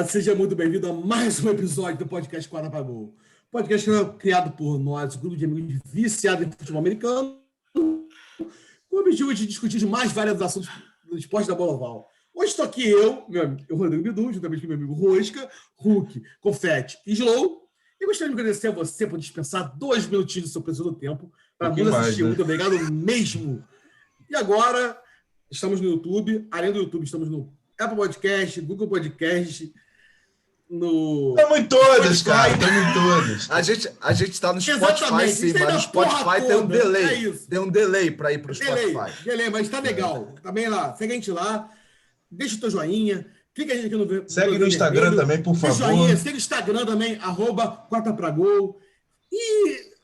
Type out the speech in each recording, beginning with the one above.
Seja muito bem-vindo a mais um episódio do podcast Quadra para Gol. Podcast criado por nós, um grupo de amigos viciados em futebol americano, com o objetivo de discutir os mais variados assuntos do esporte da bola oval. Hoje estou aqui eu, Rodrigo Bidu, juntamente com meu amigo Rosca, Hulk, Confete e Slow. E gostaria de agradecer a você por dispensar 2 minutinhos do seu precioso tempo para nos assistir. Né? Muito obrigado mesmo. E agora, estamos no YouTube. Além do YouTube, estamos no Apple Podcast, Google Podcast, no... Estamos em todas, cara. Estamos em todas. A gente está no Spotify, sim, mas no Spotify tem um delay. Tem um delay para ir para o Spotify. Delay, mas está legal. Também lá. Segue a gente lá. Deixa o teu joinha. Clica a gente aqui no... Segue no Instagram também, por favor. Joinha. Segue o Instagram também, @quartapragol. E...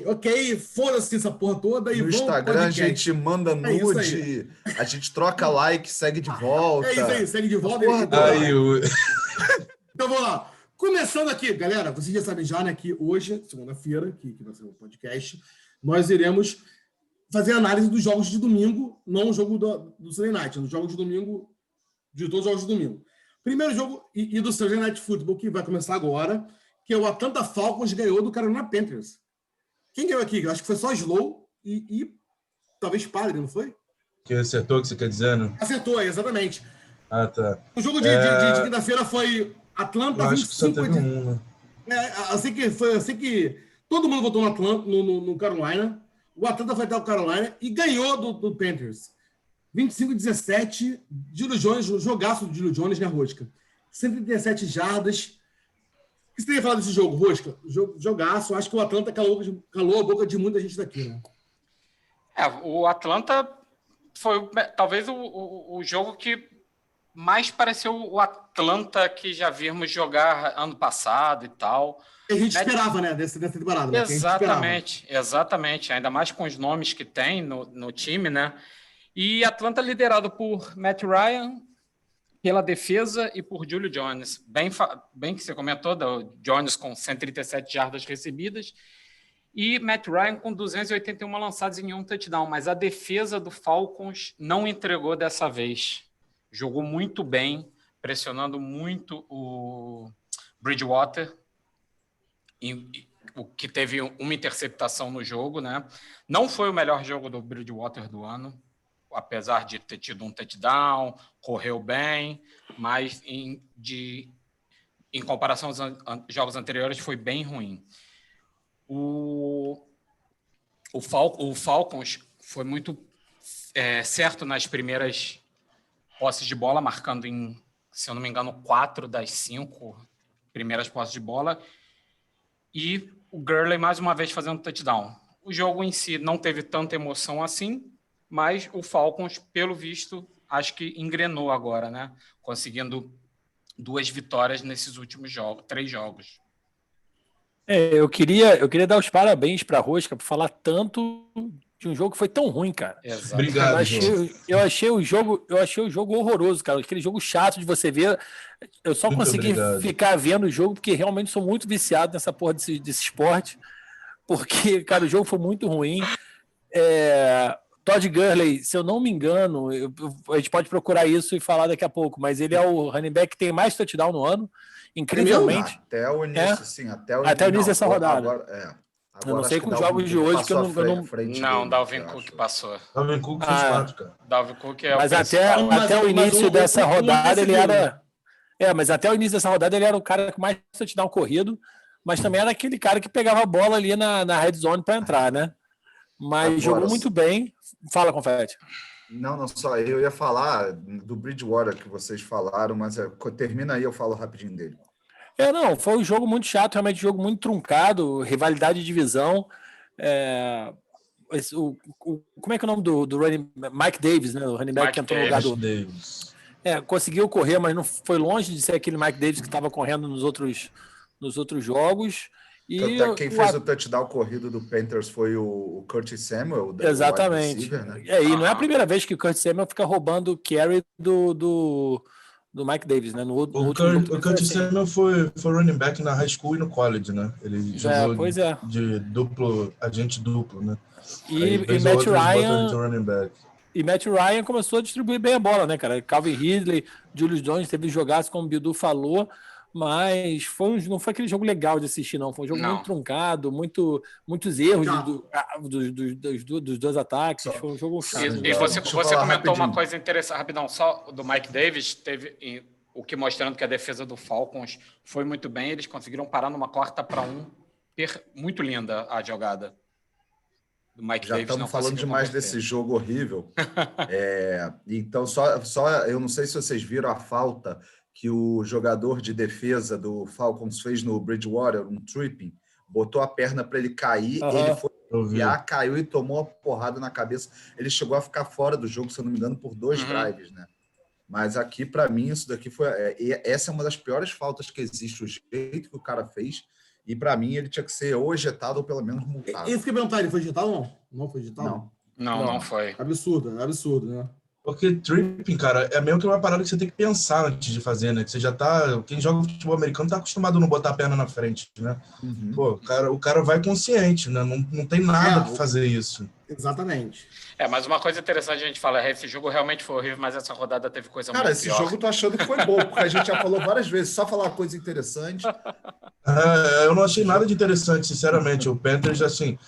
ok, foda-se essa porra toda. E no Instagram a gente manda nude, a gente troca like, segue de volta. É isso aí, segue de volta. Então vamos lá. Começando aqui, galera, vocês já sabem já, né, que hoje, segunda-feira, que vai ser o podcast, nós iremos fazer análise dos jogos de domingo, não o jogo do Sunday Night, no jogo de domingo, de todos os jogos de domingo. Primeiro jogo e do Sunday Night Football, que vai começar agora, que é o Atlanta Falcons ganhou do Carolina Panthers. Quem ganhou aqui? Eu acho que foi só Slow e talvez Padre, não foi? Que acertou o que você quer dizer, né? Acertou, exatamente. Ah, tá. O jogo de quinta-feira foi Atlanta 25. Acho que só teve um, né? Assim que todo mundo votou no Atlanta, no Carolina. O Atlanta foi até o Carolina e ganhou do Panthers. 25-17, Julio Jones, jogaço de Julio Jones, né, Rosca? 137 jardas. O que você teria falado desse jogo, Rosca? Jogaço. Acho que o Atlanta calou a boca de muita gente daqui, né? O Atlanta foi talvez o jogo que mais pareceu o Atlanta que já vimos jogar ano passado e tal. A gente esperava, né, dessa temporada. Né? Exatamente. Ainda mais com os nomes que tem no time, né? E Atlanta liderado por Matt Ryan, pela defesa e por Julio Jones. Bem que você comentou, do Jones com 137 jardas recebidas e Matt Ryan com 281 lançadas em um touchdown. Mas a defesa do Falcons não entregou dessa vez. Jogou muito bem, pressionando muito o Bridgewater, o que teve uma interceptação no jogo, né? Não foi o melhor jogo do Bridgewater do ano, apesar de ter tido um touchdown, correu bem, mas em comparação aos jogos anteriores foi bem ruim. O Falcons foi muito certo nas primeiras posses de bola, marcando em, se eu não me engano, 4 das 5 primeiras posses de bola, e o Gurley mais uma vez fazendo touchdown. O jogo em si não teve tanta emoção assim, mas o Falcons, pelo visto, acho que engrenou agora, né? Conseguindo 2 vitórias nesses últimos 3 jogos. Eu queria dar os parabéns para a Rosca por falar tanto de um jogo que foi tão ruim, cara. Exato. Obrigado. Eu achei o jogo horroroso, cara. Aquele jogo chato de você ver. Eu só consegui ficar vendo o jogo porque realmente sou muito viciado nessa porra desse esporte. Porque, cara, o jogo foi muito ruim. Todd Gurley, se eu não me engano, a gente pode procurar isso e falar daqui a pouco, mas ele é o running back que tem mais touchdown no ano, incrivelmente. Até o início, sim. Até o início dessa rodada. Agora, eu não sei com os jogos de hoje que eu não... Não, Dalvin Cook passou. Dalvin Cook fez 4, cara. Dalvin Cook é mas até o início dessa rodada ele era... mas até o início dessa rodada ele era o cara com mais touchdown corrido, mas também era aquele cara que pegava a bola ali na red zone para entrar, né? Mas agora, jogou muito bem. Fala, Confete. Não, só eu ia falar do Bridgewater que vocês falaram, mas termina aí, eu falo rapidinho dele. Foi um jogo muito chato, realmente um jogo muito truncado, rivalidade de divisão. Como é que é o nome do running Mike Davis, né? O running back que entrou no lugar do Davis. Conseguiu correr, mas não foi longe de ser aquele Mike Davis que estava correndo nos outros jogos. E quem fez o touchdown corrido do Panthers foi o Curtis Samuel. Exatamente. Receiver, né? E não é a primeira vez que o Curtis Samuel fica roubando o carry do Mike Davis, né? O Curtis Samuel foi running back na high school e no college, né? Ele jogou de agente duplo, né? E Matt Ryan... E Matt Ryan começou a distribuir bem a bola, né, cara? Calvin Ridley, Julius Jones teve jogaço, como o Bidu falou, mas não foi aquele jogo legal de assistir, não. Foi um jogo Não. muito truncado, muitos erros Chato. dos dois ataques. Só- Foi um jogo chato. E Deixa você eu falar comentou uma rapidinho. coisa interessante, rapidão, só do Mike Davis, o que mostrando que a defesa do Falcons foi muito bem, eles conseguiram parar numa 4-1, muito linda a jogada do Mike Já Davis. estamos Não falando conseguiu demais converter. desse jogo horrível. Então, eu não sei se vocês viram a falta que o jogador de defesa do Falcons fez no Bridgewater, um tripping, botou a perna para ele cair, ele foi Eu vi. caiu e tomou a porrada na cabeça. Ele chegou a ficar fora do jogo, se eu não me engano, por 2 drives, né? Mas aqui, para mim, isso daqui essa é uma das piores faltas que existe, o jeito que o cara fez. E, para mim, ele tinha que ser ou ejetado ou pelo menos multado. Esse que eu ia perguntar, ele foi digitado ou não? Não foi digitado? Não. Não foi. Absurdo, né? Porque tripping, cara, é meio que uma parada que você tem que pensar antes de fazer, né? Que você já tá... Quem joga futebol americano tá acostumado a não botar a perna na frente, né? Uhum. Pô, o cara vai consciente, né? Não tem nada pra fazer isso. Exatamente. Mas uma coisa interessante a gente falar, esse jogo realmente foi horrível, mas essa rodada teve coisa Cara, muito esse pior. jogo eu tô achando que foi bom, porque a gente já falou várias vezes, só falar uma coisa interessante. Eu não achei nada de interessante, sinceramente. O Panthers, assim,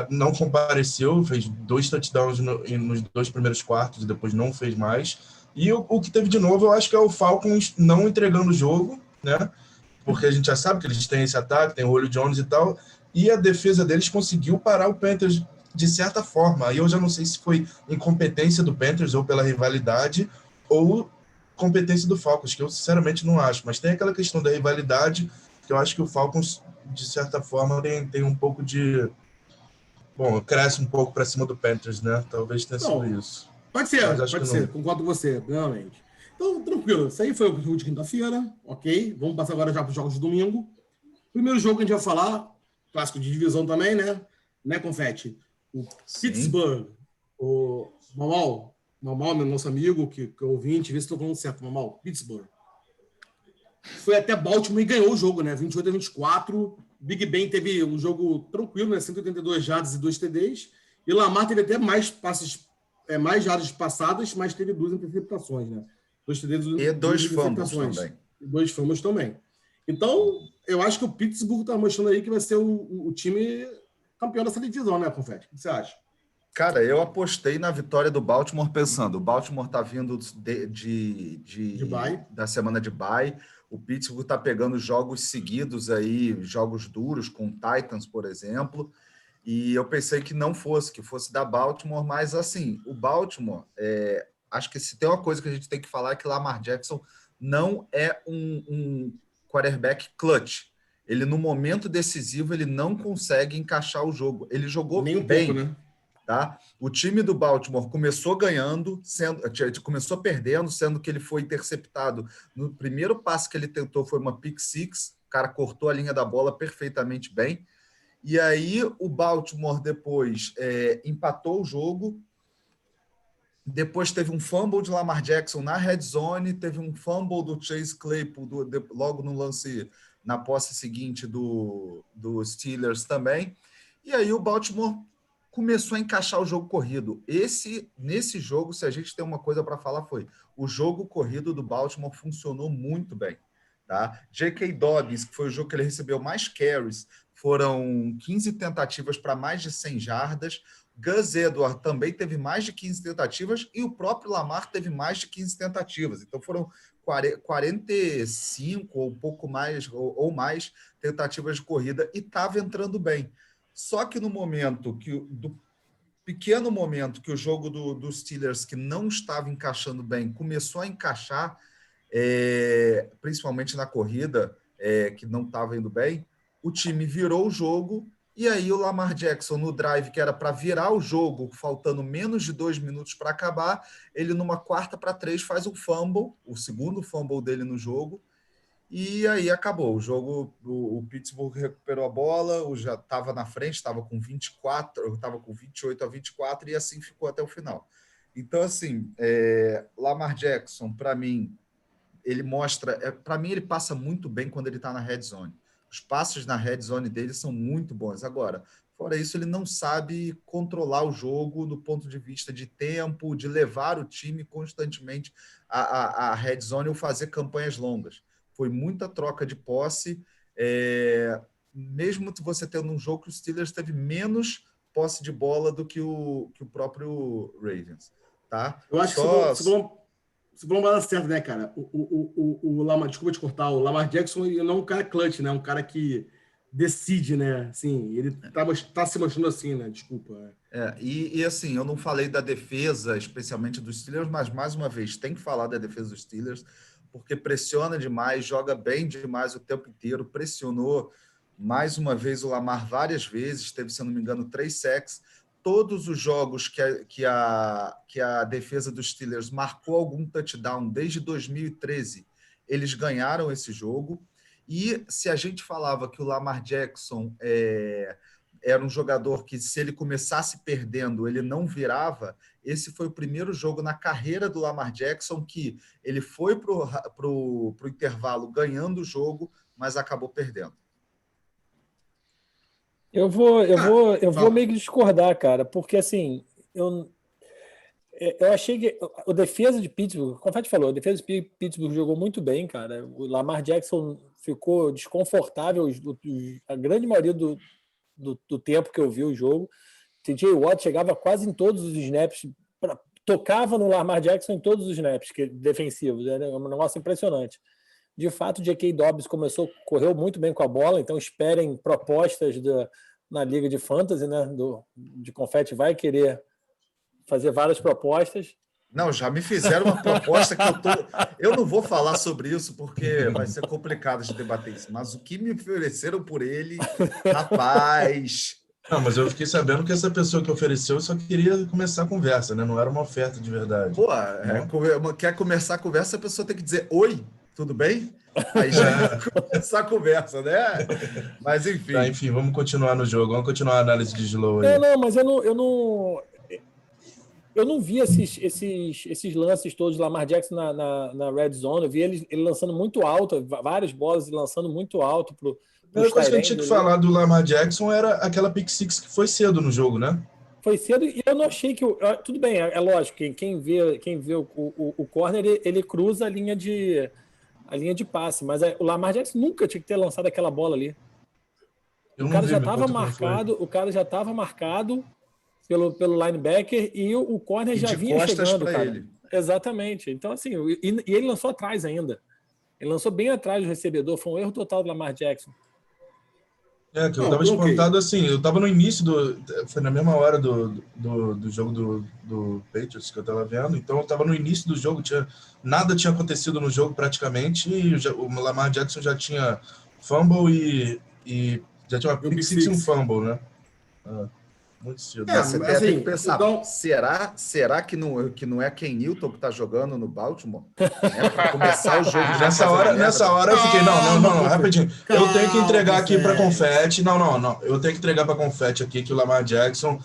não compareceu, fez 2 touchdowns nos 2 primeiros quartos e depois não fez mais. E o que teve de novo, eu acho que é o Falcons não entregando o jogo, né? Porque a gente já sabe que eles têm esse ataque, tem o Julio Jones e tal, e a defesa deles conseguiu parar o Panthers de certa forma. Aí eu já não sei se foi incompetência do Panthers ou pela rivalidade ou competência do Falcons, que eu sinceramente não acho. Mas tem aquela questão da rivalidade que eu acho que o Falcons, de certa forma, tem um pouco de... Bom, cresce um pouco para cima do Panthers, né? Talvez tenha sido isso. Pode ser, Mas acho que não. concordo com você, plenamente. Então, tranquilo, isso aí foi o jogo de quinta-feira, ok? Vamos passar agora já para os jogos de domingo. Primeiro jogo que a gente vai falar, clássico de divisão também, né, Confete? O Sim. Pittsburgh, o Mamal, meu nosso amigo, que é ouvinte, vê se estou falando certo, Mamal, Pittsburgh. Foi até Baltimore e ganhou o jogo, né? 28-24. Big Ben teve um jogo tranquilo, né? 182 jardas e 2 TDs. E Lamar teve até mais passes, mais jardas passadas, mas teve 2 interceptações, né? 2 TDs E 2 fumbles também. 2 fumbles também. Então, eu acho que o Pittsburgh está mostrando aí que vai ser o time campeão dessa divisão, né, Confete? O que você acha? Cara, eu apostei na vitória do Baltimore pensando, o Baltimore tá vindo De bye. da semana de bye, o Pittsburgh tá pegando jogos seguidos aí, jogos duros, com Titans, por exemplo, e eu pensei que fosse da Baltimore, mas assim, o Baltimore, acho que se tem uma coisa que a gente tem que falar é que Lamar Jackson não é um quarterback clutch. Ele, no momento decisivo, ele não consegue encaixar o jogo. Ele jogou Nem um bem, pouco, né? tá? O time do Baltimore começou ganhando, começou perdendo, sendo que ele foi interceptado. No primeiro passe que ele tentou foi uma pick six, o cara cortou a linha da bola perfeitamente bem. E aí o Baltimore depois empatou o jogo. Depois teve um fumble de Lamar Jackson na red zone, teve um fumble do Chase Claypool logo no lance, na posse seguinte do Steelers também. E aí o Baltimore começou a encaixar o jogo corrido. Nesse jogo, se a gente tem uma coisa para falar, foi o jogo corrido do Baltimore funcionou muito bem. Tá? J.K. Dobbins, que foi o jogo que ele recebeu mais carries, foram 15 tentativas para mais de 100 jardas. Gus Edwards também teve mais de 15 tentativas e o próprio Lamar teve mais de 15 tentativas. Então foram 45 ou um pouco mais, ou mais tentativas de corrida e estava entrando bem. Só que no pequeno momento que o jogo dos Steelers, que não estava encaixando bem, começou a encaixar, principalmente na corrida, que não estava indo bem, o time virou o jogo. E aí o Lamar Jackson, no drive que era para virar o jogo, faltando menos de 2 minutos para acabar, ele numa 4-3 faz um fumble, o segundo fumble dele no jogo, e aí acabou. O jogo, o Pittsburgh recuperou a bola, já estava na frente, estava com 24, estava com 28-24, e assim ficou até o final. Então, assim, Lamar Jackson, para mim, ele mostra... para mim, ele passa muito bem quando ele está na red zone. Os passos na red zone dele são muito bons. Agora, Fora isso, ele não sabe controlar o jogo do ponto de vista de tempo, de levar o time constantemente à red zone ou fazer campanhas longas. Foi muita troca de posse, mesmo você tendo um jogo que o Steelers teve menos posse de bola do que o próprio Ravens. Tá? Eu acho que você falou uma parada certa, né, cara? O Lamar, desculpa te cortar, o Lamar Jackson ele não é um cara clutch, né? Um cara que decide, né? Assim, ele tá se mostrando assim, né? Desculpa. E assim, eu não falei da defesa, especialmente dos Steelers, mas mais uma vez, tem que falar da defesa dos Steelers, porque pressiona demais, joga bem demais o tempo inteiro, pressionou mais uma vez o Lamar várias vezes, teve, se eu não me engano, 3 sacks. Todos os jogos que a defesa dos Steelers marcou algum touchdown desde 2013, eles ganharam esse jogo. E se a gente falava que o Lamar Jackson era um jogador que, se ele começasse perdendo, ele não virava, esse foi o primeiro jogo na carreira do Lamar Jackson que ele foi para o intervalo ganhando o jogo, mas acabou perdendo. Eu vou meio que discordar, cara, porque assim, eu achei que a defesa de Pittsburgh, como a gente falou, a defesa de Pittsburgh jogou muito bem, cara. O Lamar Jackson ficou desconfortável a grande maioria do tempo que eu vi o jogo. TJ Watt chegava quase em todos os snaps, tocava no Lamar Jackson em todos os snaps defensivos, é um negócio impressionante. De fato, o J.K. Dobbins correu muito bem com a bola, então esperem propostas na Liga de Fantasy, né? De Confete vai querer fazer várias propostas. Não, já me fizeram uma proposta que eu não vou falar sobre isso porque vai ser complicado de debater isso, mas o que me ofereceram por ele, rapaz... Não, mas eu fiquei sabendo que essa pessoa que ofereceu só queria começar a conversa, né? Não era uma oferta de verdade. Pô, quer começar a conversa, a pessoa tem que dizer oi, tudo bem? Aí já vai começar a conversa, né? Mas enfim. Tá, enfim, vamos continuar no jogo, vamos continuar a análise de slow aí. Mas eu não vi esses lances todos de Lamar Jackson na red zone. Eu vi ele lançando muito alto, várias bolas lançando muito alto pro A primeira coisa que eu tinha que falar do Lamar Jackson era aquela pick six que foi cedo no jogo, né? Foi cedo e eu não achei que... Tudo bem, é lógico, quem vê o corner, ele cruza a linha de passe, mas o Lamar Jackson nunca tinha que ter lançado aquela bola ali. O cara já estava marcado pelo linebacker e o corner já vinha chegando, cara. Ele. Exatamente. Então, assim, e ele lançou atrás ainda. Ele lançou bem atrás do recebedor. Foi um erro total do Lamar Jackson. Que eu tava espantado, assim, eu tava no início foi na mesma hora do jogo do Patriots que eu tava vendo, então eu tava no início do jogo, nada tinha acontecido no jogo praticamente, e o Lamar Jackson já tinha fumble e já tinha uma pick six e um fumble, né? Muito cedo. Você tem que pensar, então... será que não é Ken Newton que tá jogando no Baltimore? Para começar o jogo. Nessa hora eu fiquei, não, rapidinho. Eu tenho que entregar aqui para Confete. Não. Eu tenho que entregar para Confete aqui que o Lamar Jackson,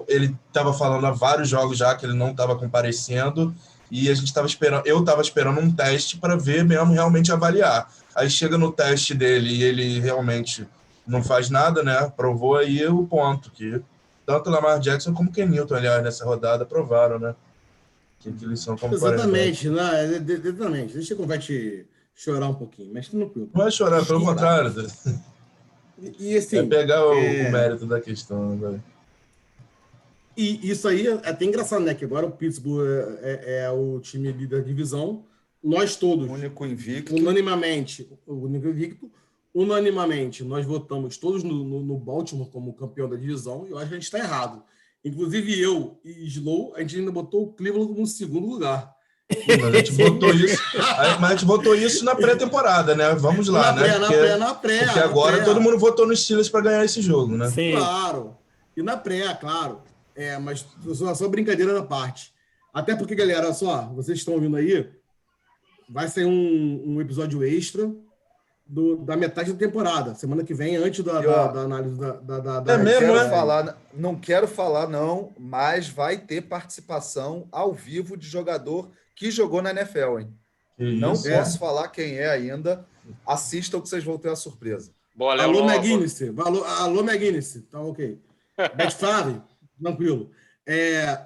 ele estava falando há vários jogos já que ele não estava comparecendo e a gente estava esperando, eu estava esperando um teste para ver mesmo, realmente avaliar. Aí chega no teste dele e ele realmente não faz nada, né? Provou aí o ponto que tanto o Lamar Jackson como o Ken Newton, aliás, nessa rodada provaram, né? Que eles são como exatamente, né? Exatamente. Deixa eu te chorar um pouquinho, mas tranquilo. Não vai chorar, pelo contrário. E assim, é pegar o mérito da questão, né? E isso aí é até engraçado, né? Que agora o Pittsburgh é o time líder da divisão. Nós todos, o único invicto, unanimamente, nós votamos todos no Baltimore como campeão da divisão, e eu acho que a gente está errado. Inclusive eu e Slow, a gente ainda botou o Cleveland como segundo lugar. A gente votou isso na pré-temporada, né? Vamos lá, Na pré. Porque agora todo mundo votou nos Steelers para ganhar esse jogo, né? Sim. Claro. E na pré, claro. Mas só brincadeira da parte. Até porque, galera, olha só, vocês estão ouvindo aí, vai sair um episódio extra da metade da temporada, semana que vem, antes da análise da mesmo, não quero falar, mas vai ter participação ao vivo de jogador que jogou na NFL, hein? Não posso falar quem é ainda. Assistam que vocês vão ter a surpresa. Boa, Léo Alô, Lobo. McGuinness. Alô, McGuinness. Tá ok. Bet Favre, tranquilo.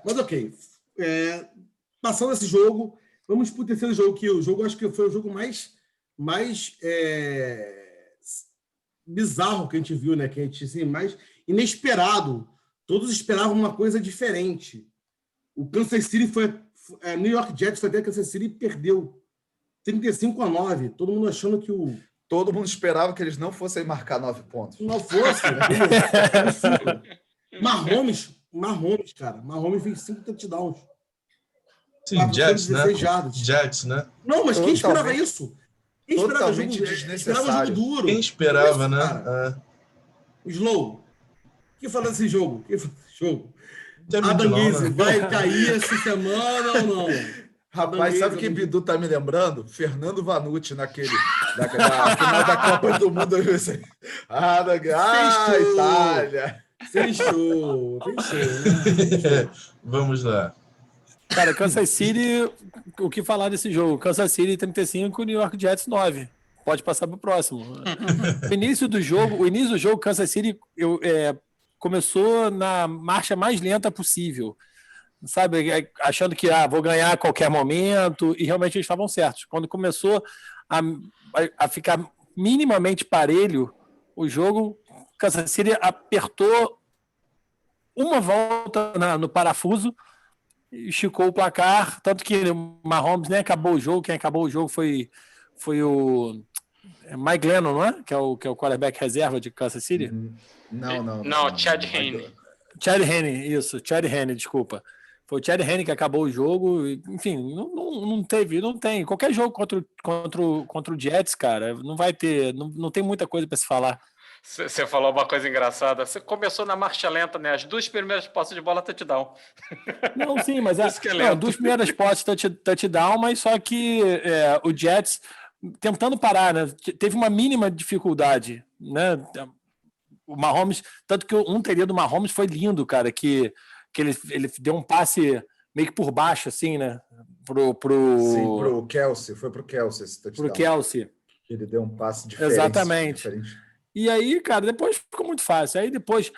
Mas ok. Passando esse jogo, vamos para o terceiro jogo, que o jogo acho que foi o jogo mais bizarro que a gente viu, né? Que a gente, assim, mais inesperado. Todos esperavam uma coisa diferente. O Kansas City New York Jets foi até Kansas City e perdeu 35-9. Todo mundo achando que Todo mundo esperava que eles não fossem marcar 9 pontos. não fosse. Mahomes, cara. Mahomes fez 5 touchdowns. Sim, Jets, né? Jardas. Jets, né? Não, mas quem esperava isso? Quem esperava Totalmente desnecessário. Esperava jogo duro. Quem esperava, isso, né? Slow. Quem falou desse jogo? Não tem Adam muito não, Gaze né? vai cair essa semana ou não? Rapaz, sabe o que Bidu tá me lembrando? Fernando Vanucci na final da Copa do Mundo. Itália! Fechou, né? Vamos lá. Cara, Kansas City, o que falar desse jogo? Kansas City 35, New York Jets 9. Pode passar para o próximo. O início do jogo, Kansas City começou na marcha mais lenta possível. Sabe, achando que vou ganhar a qualquer momento, e realmente eles estavam certos. Quando começou a ficar minimamente parelho o jogo, Kansas City apertou uma volta no parafuso, esticou o placar, tanto que o Mahomes nem acabou o jogo. Quem acabou o jogo foi o Mike Glennon, não é? Que é o quarterback reserva de Kansas City? Não, Chad Henne. Chad Henne, isso, Chad Henne, desculpa. Foi o Chad Henne que acabou o jogo. Enfim, não tem. Qualquer jogo contra o Jets, cara, não vai ter, não tem muita coisa para se falar. Você falou uma coisa engraçada. Você começou na marcha lenta, né? As 2 primeiras posses de bola touchdown. Não, sim, mas Isso que é lento. 2 primeiras posses touchdown, mas só que o Jets tentando parar, né? Teve uma mínima dificuldade, né? O Mahomes, tanto que um teria do Mahomes foi lindo, cara, que ele deu um passe meio que por baixo, assim, né? Sim, pro Kelsey. Foi pro Kelsey esse touchdown. Pro Kelsey. Ele deu um passe diferente. Exatamente. E aí, cara, depois ficou muito fácil. Aí depois,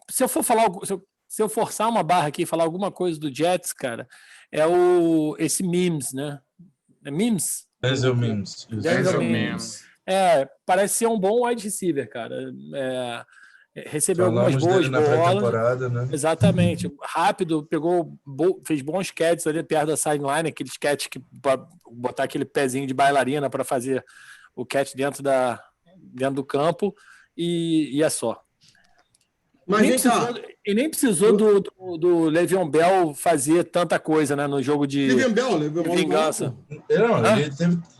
se eu forçar uma barra aqui e falar alguma coisa do Jets, cara, esse Mims, né? É Mims? Denzel Mims. Parece ser um bom wide receiver, cara. Recebeu Falamos algumas boas dele na bolas. pré-temporada, né? Exatamente. Rápido, fez bons catches ali perto da sideline, aqueles catch que botar aquele pezinho de bailarina para fazer o catch dentro do campo e é só. Mas nem precisou do Le'Veon Bell fazer tanta coisa, né, no jogo de vingança.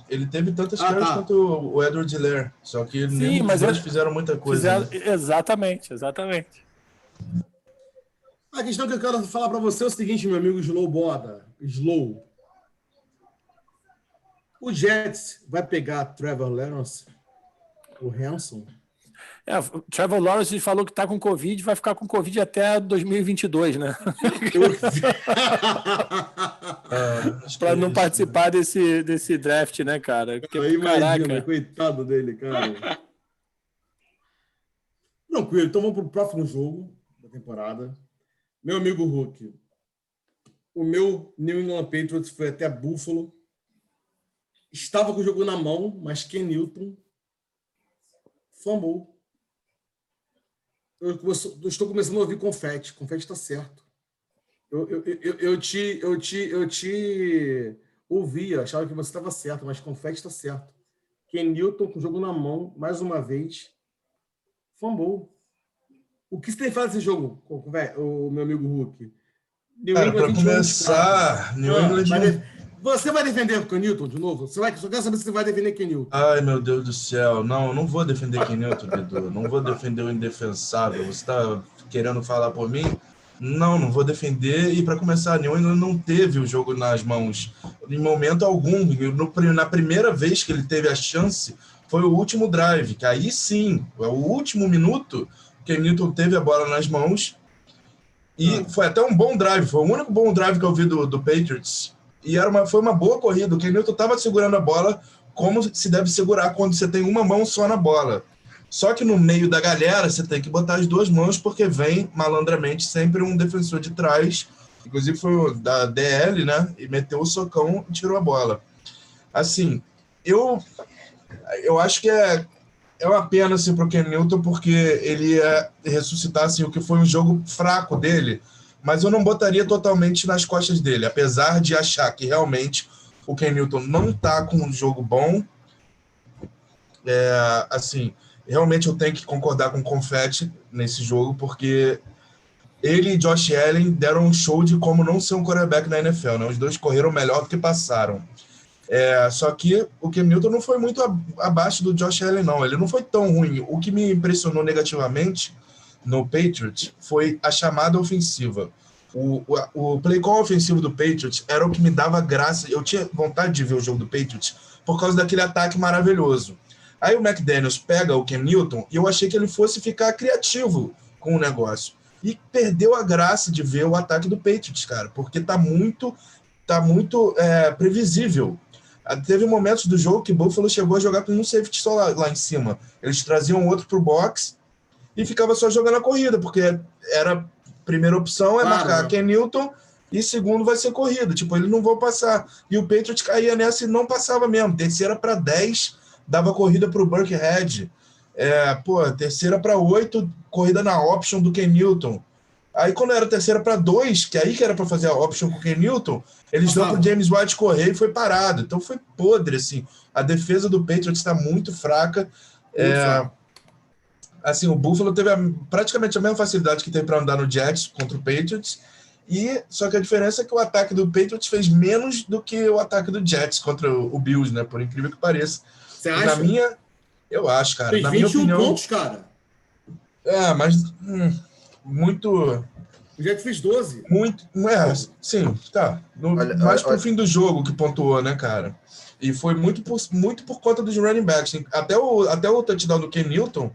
Ele teve tantas caras quanto o Edward Helaire, só que eles fizeram muita coisa. Né? Exatamente. A questão que eu quero falar para você é o seguinte, meu amigo Slow. O Jets vai pegar Trevor Lawrence, o Hanson. O Trevor Lawrence falou que está com Covid, vai ficar com Covid até 2022, né? Para não participar desse draft, né, cara? Porque, imagina, coitado dele, cara. Tranquilo, então vamos para o próximo jogo da temporada. Meu amigo Hulk, o meu New England Patriots foi até Buffalo. Estava com o jogo na mão, mas Ken Newton fumble. Eu estou começando a ouvir confete. Confete está certo. Eu te ouvia, achava que você estava certo, mas confete está certo. Ken Newton com o jogo na mão, mais uma vez, fumble. O que você tem que fazer nesse jogo, o meu amigo Hulk? Para começar, New England... Você vai defender o Ken Newton de novo? Só quero saber se você vai defender Ken Newton. Ai, meu Deus do céu. Não vou defender Ken Newton, Bidu. Não vou defender o indefensável. Você está querendo falar por mim? Não vou defender. E, para começar, New England não teve o jogo nas mãos em momento algum. Na primeira vez que ele teve a chance, foi o último drive. Que aí sim, o último minuto, Ken Newton teve a bola nas mãos. E foi até um bom drive. Foi o único bom drive que eu vi do Patriots. E foi uma boa corrida. O Ken Newton estava segurando a bola como se deve segurar quando você tem uma mão só na bola. Só que no meio da galera, você tem que botar as duas mãos, porque vem malandramente sempre um defensor de trás, inclusive foi o da DL, né? E meteu o socão e tirou a bola. Assim, eu acho que é uma pena assim, para o Ken Newton, porque ele ia ressuscitar assim, o que foi um jogo fraco dele, mas eu não botaria totalmente nas costas dele, apesar de achar que realmente o Ken Newton não está com um jogo bom. Assim, realmente eu tenho que concordar com o Confetti nesse jogo, porque ele e Josh Allen deram um show de como não ser um quarterback na NFL, né? Os dois correram melhor do que passaram. Só que o Cam Newton não foi muito abaixo do Josh Allen, não. Ele não foi tão ruim. O que me impressionou negativamente no Patriots foi a chamada ofensiva. O play call ofensivo do Patriots era o que me dava graça. Eu tinha vontade de ver o jogo do Patriots por causa daquele ataque maravilhoso. Aí o McDaniels pega o Cam Newton e eu achei que ele fosse ficar criativo com o negócio. E perdeu a graça de ver o ataque do Patriots, cara, porque tá muito previsível. Teve momentos do jogo que o Buffalo chegou a jogar com um safety só lá em cima. Eles traziam outro pro box e ficava só jogando a corrida, porque era primeira opção marcar Ken Newton e segundo vai ser corrida. Tipo, eles não vão passar. E o Patriots caía nessa e não passava mesmo. Terceira para 10, dava corrida pro Burkhead. Terceira para 8, corrida na option do Ken Newton. Aí quando era terceira para 2, que aí que era para fazer a option com o Ken Newton, eles dão pro James White correr e foi parado. Então foi podre, assim. A defesa do Patriots está muito fraca. Assim, o Buffalo teve praticamente a mesma facilidade que teve para andar no Jets contra o Patriots. Só que a diferença é que o ataque do Patriots fez menos do que o ataque do Jets contra o Bills, né? Por incrível que pareça. Você acha? Eu acho, cara. Fez na 21 minha opinião, pontos, cara. Mas muito... O Jets fez 12. Sim, tá. Mais pro fim do jogo que pontuou, né, cara? E foi muito por conta dos running backs. Até o touchdown do Ken Newton,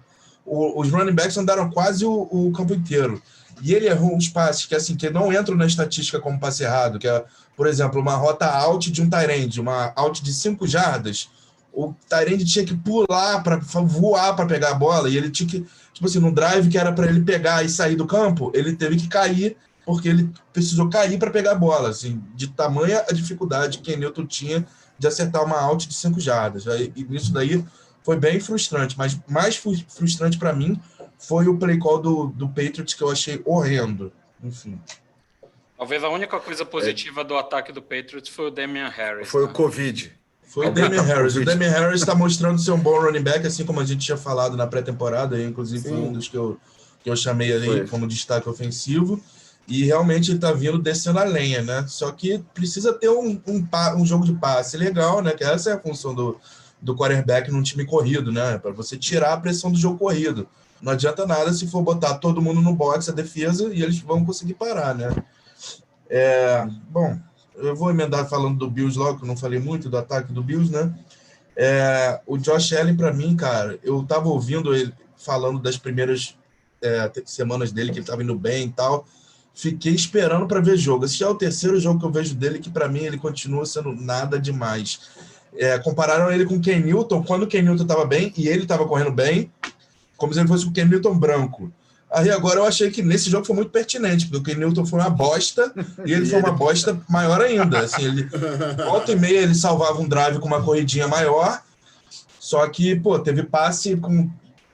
os running backs andaram quase o campo inteiro. E ele errou uns passes que não entram na estatística como passe errado, que é, por exemplo, uma rota out de um tight end, uma out de 5 jardas. O tight end tinha que pular, voar para pegar a bola, e ele tinha que, tipo assim, no drive que era para ele pegar e sair do campo, ele teve que cair, porque ele precisou cair para pegar a bola, assim, de tamanha a dificuldade que o Newton tinha de acertar uma out de 5 jardas. E isso daí foi bem frustrante, mas mais frustrante para mim foi o play call do Patriots, que eu achei horrendo. Enfim. Talvez a única coisa positiva do ataque do Patriots foi o Damian Harris. Foi o Covid. Foi o Damian Harris. O Damian Harris está mostrando ser um bom running back, assim como a gente tinha falado na pré-temporada, inclusive foi um dos que eu chamei ali como destaque ofensivo. E realmente ele está vindo descendo a lenha, né? Só que precisa ter um jogo de passe legal, né? Que essa é a função do quarterback num time corrido, né? Para você tirar a pressão do jogo corrido. Não adianta nada se for botar todo mundo no box, a defesa, e eles vão conseguir parar, né? Bom, eu vou emendar falando do Bills logo, que eu não falei muito do ataque do Bills, né? O Josh Allen, para mim, cara, eu tava ouvindo ele falando das primeiras semanas dele, que ele tava indo bem e tal. Fiquei esperando para ver jogo. Esse já é o terceiro jogo que eu vejo dele, que para mim ele continua sendo nada demais. Compararam ele com o Ken Newton, quando o Ken Newton estava bem e ele estava correndo bem, como se ele fosse o Ken Newton branco. Aí agora eu achei que nesse jogo foi muito pertinente, porque o Ken Newton foi uma bosta e ele foi uma bosta maior ainda. Assim, volta e meia ele salvava um drive com uma corridinha maior, só que, teve passe com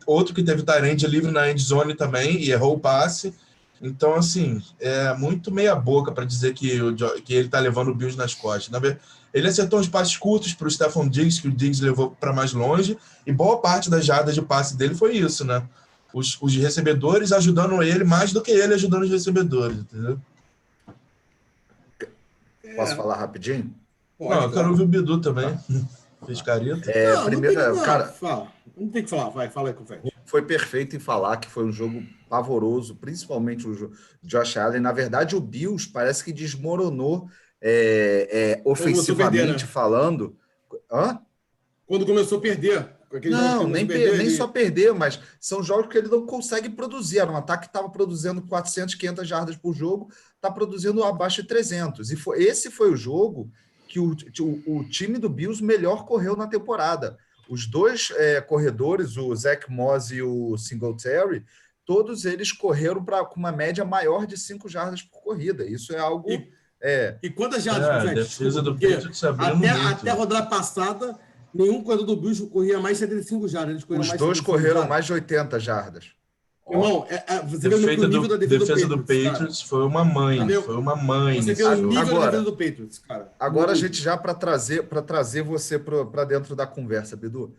outro que teve tight end livre na end zone também e errou o passe. Então, assim, é muito meia boca para dizer que ele está levando o Bills nas costas. Ele acertou uns passes curtos para o Stephon Diggs, que o Diggs levou para mais longe, e boa parte das jardas de passe dele foi isso, né? Os recebedores ajudando ele mais do que ele ajudando os recebedores, entendeu? Posso falar rapidinho? Não, eu quero ouvir o Bidu também. Fez careta. Fala. Não tem que falar, fala aí, Confetti. Foi perfeito em falar que foi um jogo pavoroso, principalmente o Josh Allen. Na verdade, o Bills parece que desmoronou ofensivamente falando. Hã? Quando começou a perder. Não, nem só perder, mas são jogos que ele não consegue produzir. Era um ataque que estava produzindo 400, 500 jardas por jogo, está produzindo abaixo de 300. Esse foi o jogo que o time do Bills melhor correu na temporada. Os dois corredores, o Zach Moss e o Singletary, todos eles correram com uma média maior de 5 jardas por corrida. Isso é algo... E quantas jardas, a gente? defesa do Porque Patriots abrindo muito. até a rodada passada, nenhum corredor do Bills corria mais de 75 jardas. Eles correram Os mais dois 75 correram jardas. mais de 80 jardas. Irmão, você vê o nível da defesa do Patriots, Patriots foi uma mãe. Entendeu? Foi uma mãe. Você nesse vê o jogo. nível da Agora- defesa do Patriots, cara. Agora a gente já para trazer você para dentro da conversa, Bidu.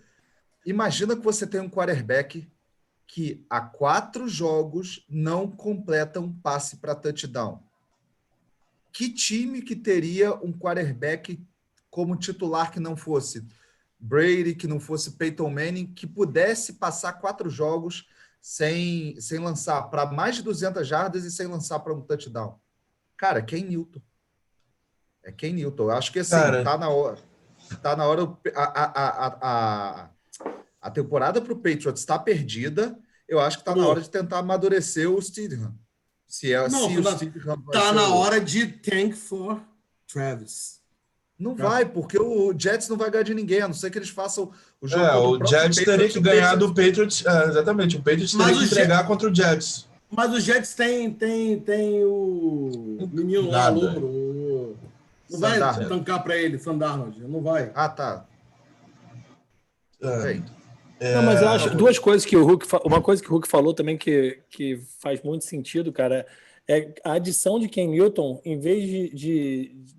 Imagina que você tem um quarterback que há 4 jogos não completa um passe para touchdown. Que time que teria um quarterback como titular que não fosse Brady, que não fosse Peyton Manning, que pudesse passar 4 jogos sem lançar para mais de 200 jardas e sem lançar para um touchdown? Cara, Ken Newton. É Ken Newton. Eu acho que assim, Cara, tá na hora. A temporada para o Patriots está perdida. Eu acho que está na hora de tentar amadurecer o Stidham. Tá na hora de tank for Travis. Não vai, porque o Jets não vai ganhar de ninguém, a não ser que eles façam o jogo contra o próprio Jets teria Patriots, que o ganhar do Patriots- Patriots. Exatamente, o Patriots Mas teria que o entregar contra o Jets. Mas os Jets tem o menino lá, Nada. louro. Não vai Sandarnold. tancar para ele, Sandarnold. Não vai. Ah, tá. Bem, Não, mas eu acho duas coisas que o Hulk... Uma coisa que o Hulk falou também que faz muito sentido, cara, é a adição de Ken Newton, em vez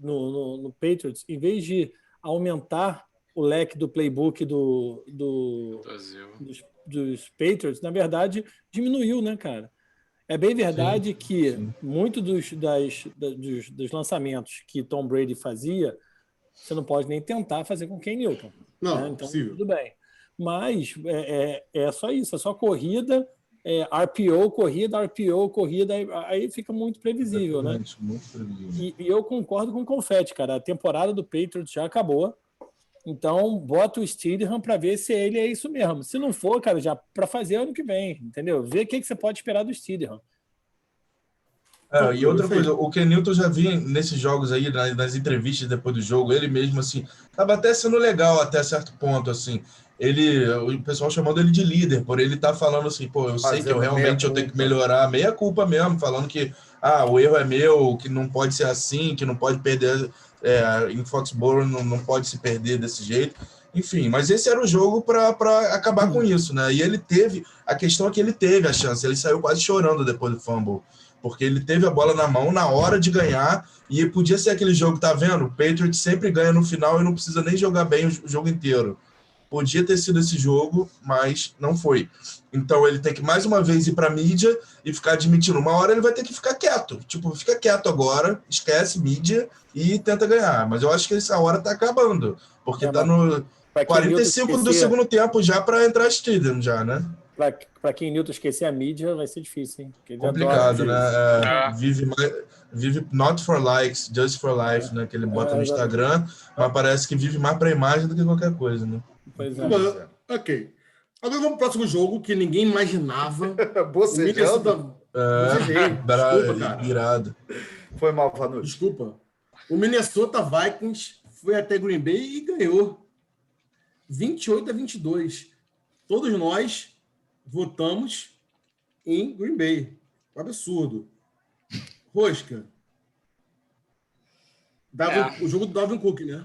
no Patriots, em vez de aumentar o leque do playbook dos Patriots, na verdade, diminuiu, né, cara? É bem verdade que muito dos lançamentos que Tom Brady fazia, você não pode nem tentar fazer com Ken Newton. Não, né? Então, possível. tudo bem. Mas é só isso, é só corrida, RPO, corrida, aí fica muito previsível, né? Muito previsível. E eu concordo com o Confetti, cara. A temporada do Patriots já acabou. Então, bota o Stidham para ver se ele é isso mesmo. Se não for, cara, já para fazer ano que vem, entendeu? Ver o que você pode esperar do Stidham. E outra coisa, o Ken Newton já vinha nesses jogos aí, nas entrevistas depois do jogo, ele mesmo, assim, tava até sendo legal até certo ponto, assim. O pessoal chamando ele de líder, por ele estar falando assim, pô, eu sei que eu realmente eu tenho que melhorar, meia culpa mesmo, falando que o erro é meu, que não pode ser assim, que não pode perder em Foxborough, não pode se perder desse jeito. Enfim, mas esse era o jogo para acabar com isso, né? E a questão é que ele teve a chance, ele saiu quase chorando depois do fumble, porque ele teve a bola na mão na hora de ganhar, e podia ser aquele jogo, tá vendo? O Patriots sempre ganha no final e não precisa nem jogar bem o jogo inteiro. Podia ter sido esse jogo, mas não foi. Então ele tem que mais uma vez ir para a mídia e ficar admitindo. Uma hora ele vai ter que ficar quieto. Tipo, fica quieto agora, esquece mídia e tenta ganhar. Mas eu acho que essa hora tá acabando, porque tá no 45 do segundo tempo já para entrar Stadium já, né? Para quem Newton esquecer a mídia, vai ser difícil, hein? Complicado, né? Vive not for likes, just for life, né? Que ele bota no Instagram, mas parece que vive mais para imagem do que qualquer coisa, né? Pois é. Ok. Agora vamos pro próximo jogo que ninguém imaginava. Bocejando. Desculpa, cara. Irado. Foi mal, Vanucci. Desculpa. O Minnesota Vikings foi até Green Bay e ganhou. 28-22. Todos nós votamos em Green Bay. Um absurdo. Rosca. O jogo do Dalvin Cook, né?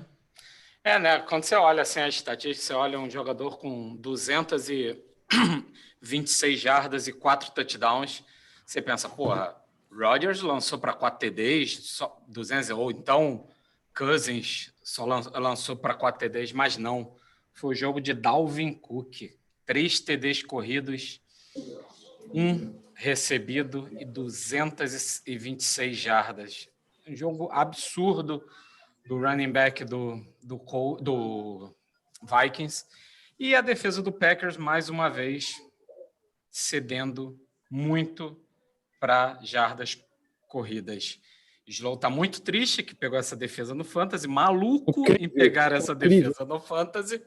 Né? Quando você olha assim a estatística, você olha um jogador com 226 jardas e 4 touchdowns, você pensa, porra, Rodgers lançou para 4 TDs, só 200, ou então Cousins só lançou para 4 TDs, mas não. Foi o jogo de Dalvin Cook. 3 TDs corridos, 1 recebido e 226 jardas. Um jogo absurdo do running back do Vikings. E a defesa do Packers, mais uma vez, cedendo muito para jardas corridas. Slow está muito triste que pegou essa defesa no Fantasy, maluco em pegar essa defesa no Fantasy.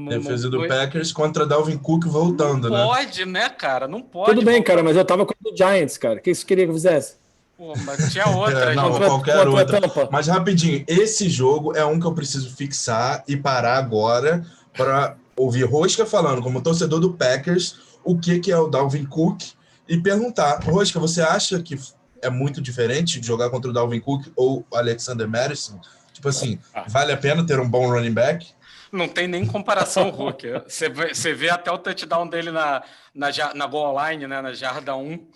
Defesa do Packers contra Dalvin Cook voltando, não né? Pode, né, cara? Não pode. Tudo bem, cara, mas eu tava com o Giants, cara. O que você queria que eu fizesse? Pô, mas tinha outra. Não, Contra- qualquer contra a outra. Tampa. Mas rapidinho, esse jogo é um que eu preciso fixar e parar agora para ouvir Rosca falando, como torcedor do Packers, o que é o Dalvin Cook e perguntar, Rosca, você acha que é muito diferente de jogar contra o Dalvin Cook ou o Alexander Mattison? Tipo assim, vale a pena ter um bom running back? Não tem nem comparação, Hulk. Você vê até o touchdown dele na goal line, né? Na jarda 1.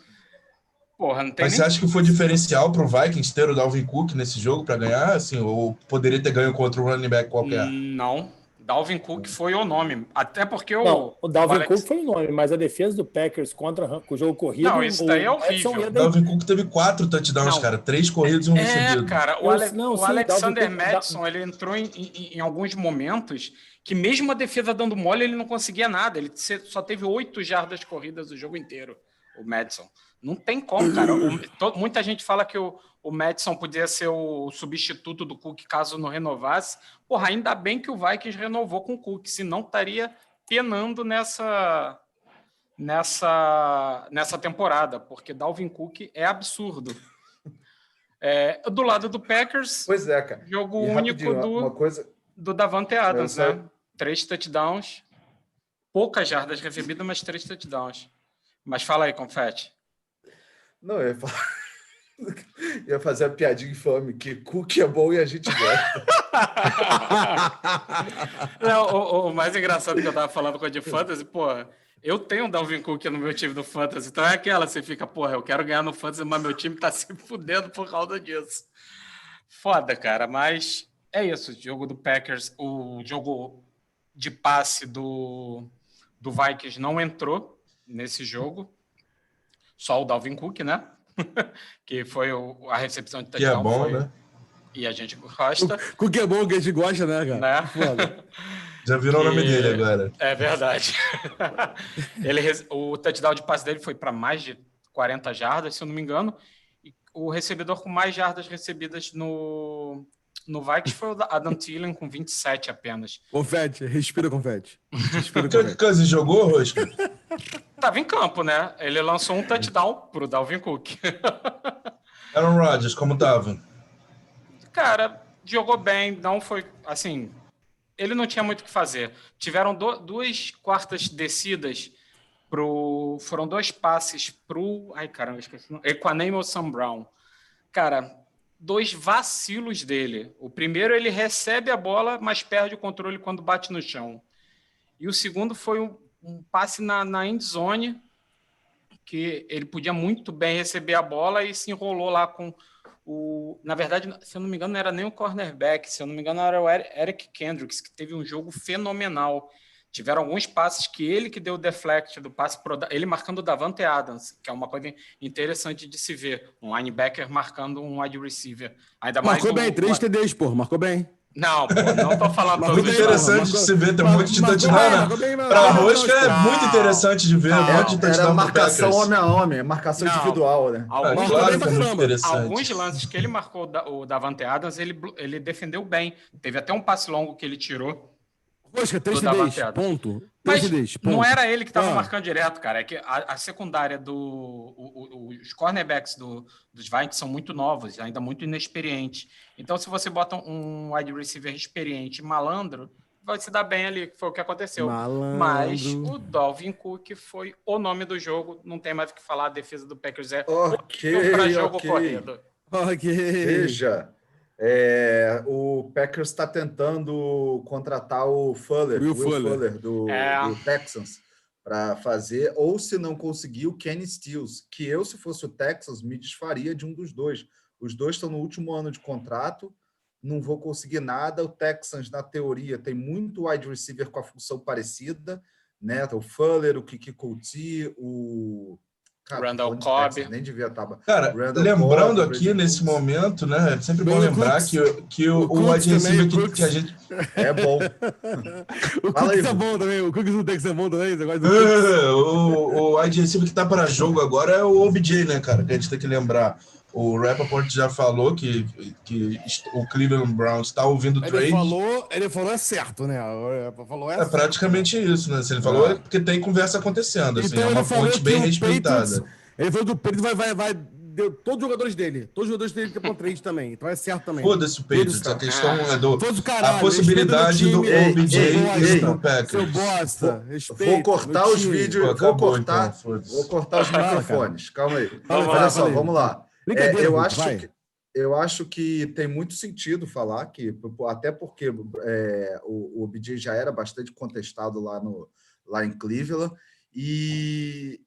Porra, não tem Mas nem... você acha que foi diferencial para o Vikings ter o Dalvin Cook nesse jogo para ganhar? Assim, ou poderia ter ganho contra um running back qualquer? Não. Dalvin Cook foi o nome. Até porque Não, o Dalvin Alex... Cook foi o nome, mas a defesa do Packers contra o jogo corrido... Não, isso daí é o horrível. Edson ia O Dalvin Cook teve 4 touchdowns, Não. cara. 3 corridos e um recebido. Cara, Não, o sim, Alexander Dalvin Cook- Mattison, ele entrou em alguns momentos que mesmo a defesa dando mole, ele não conseguia nada. Ele só teve 8 jardas corridas o jogo inteiro, o Mattison. Não tem como, cara. Muita gente fala que o Mattison podia ser o substituto do Cook caso não renovasse. Porra, ainda bem que o Vikings renovou com o Cook, senão estaria penando nessa temporada, porque Dalvin Cook é absurdo. Do lado do Packers, Pois é, cara. jogo E único rapidinho, uma coisa... do Davante Adams, Eu né? 3 touchdowns, poucas jardas recebidas, mas 3 touchdowns. Mas fala aí, Confete. Não, eu ia falar... ia fazer a piadinha infame que Cook é bom e a gente gosta. Não, o mais engraçado que eu tava falando com a de Fantasy, porra, eu tenho um Dalvin Cook no meu time do Fantasy, então é aquela, você fica, porra, eu quero ganhar no Fantasy, mas meu time tá se fudendo por causa disso. Foda, cara, mas é isso, o jogo do Packers, o jogo de passe do Vikings não entrou nesse jogo, só o Dalvin Cook, né? Que foi a recepção de touchdown. Que é bom, né? E a gente gosta. Cook é bom que a gente gosta, né, cara? Né? Foda. Já virou o nome dele agora. É verdade. O touchdown de passe dele foi para mais de 40 jardas, se eu não me engano. E o recebedor com mais jardas recebidas no Vikings foi o Adam Thielen, com 27 apenas. Confete, respira confete. Respira O Kirk Cousins jogou, Rosca? Tava em campo, né? Ele lançou um touchdown pro Dalvin Cook. Aaron Rodgers, como tava? Cara, jogou bem, não foi assim. Ele não tinha muito o que fazer. Tiveram 2 quartas descidas foram 2 passes pro. Ai, caramba, esqueci. Equanimous Sam Brown. Cara, 2 vacilos dele. O primeiro, ele recebe a bola, mas perde o controle quando bate no chão. E o segundo foi um passe na end zone, que ele podia muito bem receber a bola e se enrolou lá com na verdade, se eu não me engano, não era nem o cornerback, se eu não me engano, era o Eric Kendricks, que teve um jogo fenomenal. Tiveram alguns passes que ele que deu o deflect do passe, ele marcando o Davante Adams, que é uma coisa interessante de se ver. Um linebacker marcando um wide receiver. Ainda marcou mais bem, 3 TDs, pô, marcou bem. Não, pô, não tô falando todos Muito os interessante de se ver, tem um monte de touchdown, né? Pra Rosca é muito interessante de ver, um monte de touchdown Era pro marcação Packers. homem a homem, marcação Não. individual, né? Alguns, Claro que é muito interessante. alguns lances que ele marcou o Davante Adams, ele defendeu bem. Teve até um passe longo que ele tirou. Rosca, 3 do Davante TDs, Adams. ponto. 3 Mas TDs, ponto. não era ele que estava Ah. marcando direto, cara. É que a secundária os cornerbacks dos Vikings são muito novos, ainda muito inexperientes. Então, se você bota um wide receiver experiente, malandro, vai se dar bem ali, que foi o que aconteceu. Malandro. Mas o Dalvin Cook foi o nome do jogo, não tem mais o que falar, a defesa do Packers é Ok, para jogo ok. corrido. Ok. Veja, o Packers está tentando contratar o Fuller, Will Will Fuller. Fuller do Texans, para fazer, ou se não conseguir, o Kenny Stills, que eu, se fosse o Texans, me desfaria de um dos dois. Os dois estão no último ano de contrato, não vou conseguir nada. O Texans, na teoria, tem muito wide receiver com a função parecida, né? O Fuller, o Kiki Couty, o... Randall Cobb. Nem devia estar. Cara, Randall lembrando Cobb, aqui Brady nesse Cooks. momento, né? É sempre bom Brandon lembrar Cooks. que o Cooks wide receiver também, que a gente. É bom. O Fala aí, Cooks é Vu. bom também. O Cooks não tem que ser bom também. Você gosta do Cooks? O wide receiver que tá para jogo agora é o OBJ, né, cara? Que a gente tem que lembrar. O Rappaport já falou que o Cleveland Browns está ouvindo o trade. Ele falou é certo, né? Falou É praticamente isso, né? Se ele falou é porque tem conversa acontecendo. Assim, Então é uma ele falou fonte que bem o respeitada. Patriots, ele falou que o Patriots vai deu todos os jogadores dele. Todos os jogadores dele estão com trade também. Então é certo também. Foda-se o Patriots. A questão é do Caralho, a possibilidade do OBJ ir pro Seu Packers. bosta, respeito. Vou cortar os vídeos, vou cortar os Fala, microfones. Calma aí. Olha só, vamos lá. Brincadeira, Eu acho que tem muito sentido falar que, até porque o OBJ já era bastante contestado lá em Cleveland, e,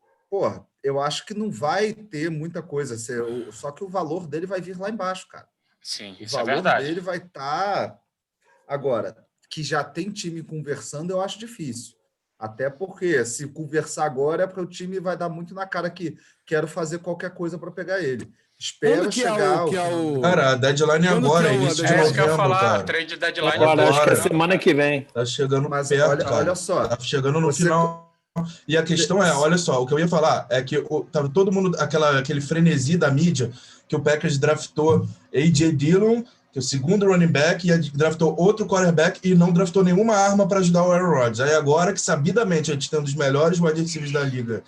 eu acho que não vai ter muita coisa, só que o valor dele vai vir lá embaixo, cara. Sim, isso é verdade. O valor dele vai estar... Agora, que já tem time conversando, eu acho difícil. Até porque, se conversar agora, é para o time vai dar muito na cara que quero fazer qualquer coisa para pegar ele. Espera chegar... Cara, a deadline é agora, início de novembro, que eu ia falar, cara. A trade deadline agora, acho que é semana que vem. Tá chegando mas perto, olha só. Tá chegando no final. E a questão é, olha só, o que eu ia falar é que tava todo mundo, aquele frenesi da mídia, que o Packers draftou A.J. Dillon, que é o segundo running back, e draftou outro quarterback e não draftou nenhuma arma para ajudar o Aaron Rodgers. Aí agora que, sabidamente, a gente tem um dos melhores wide receivers da liga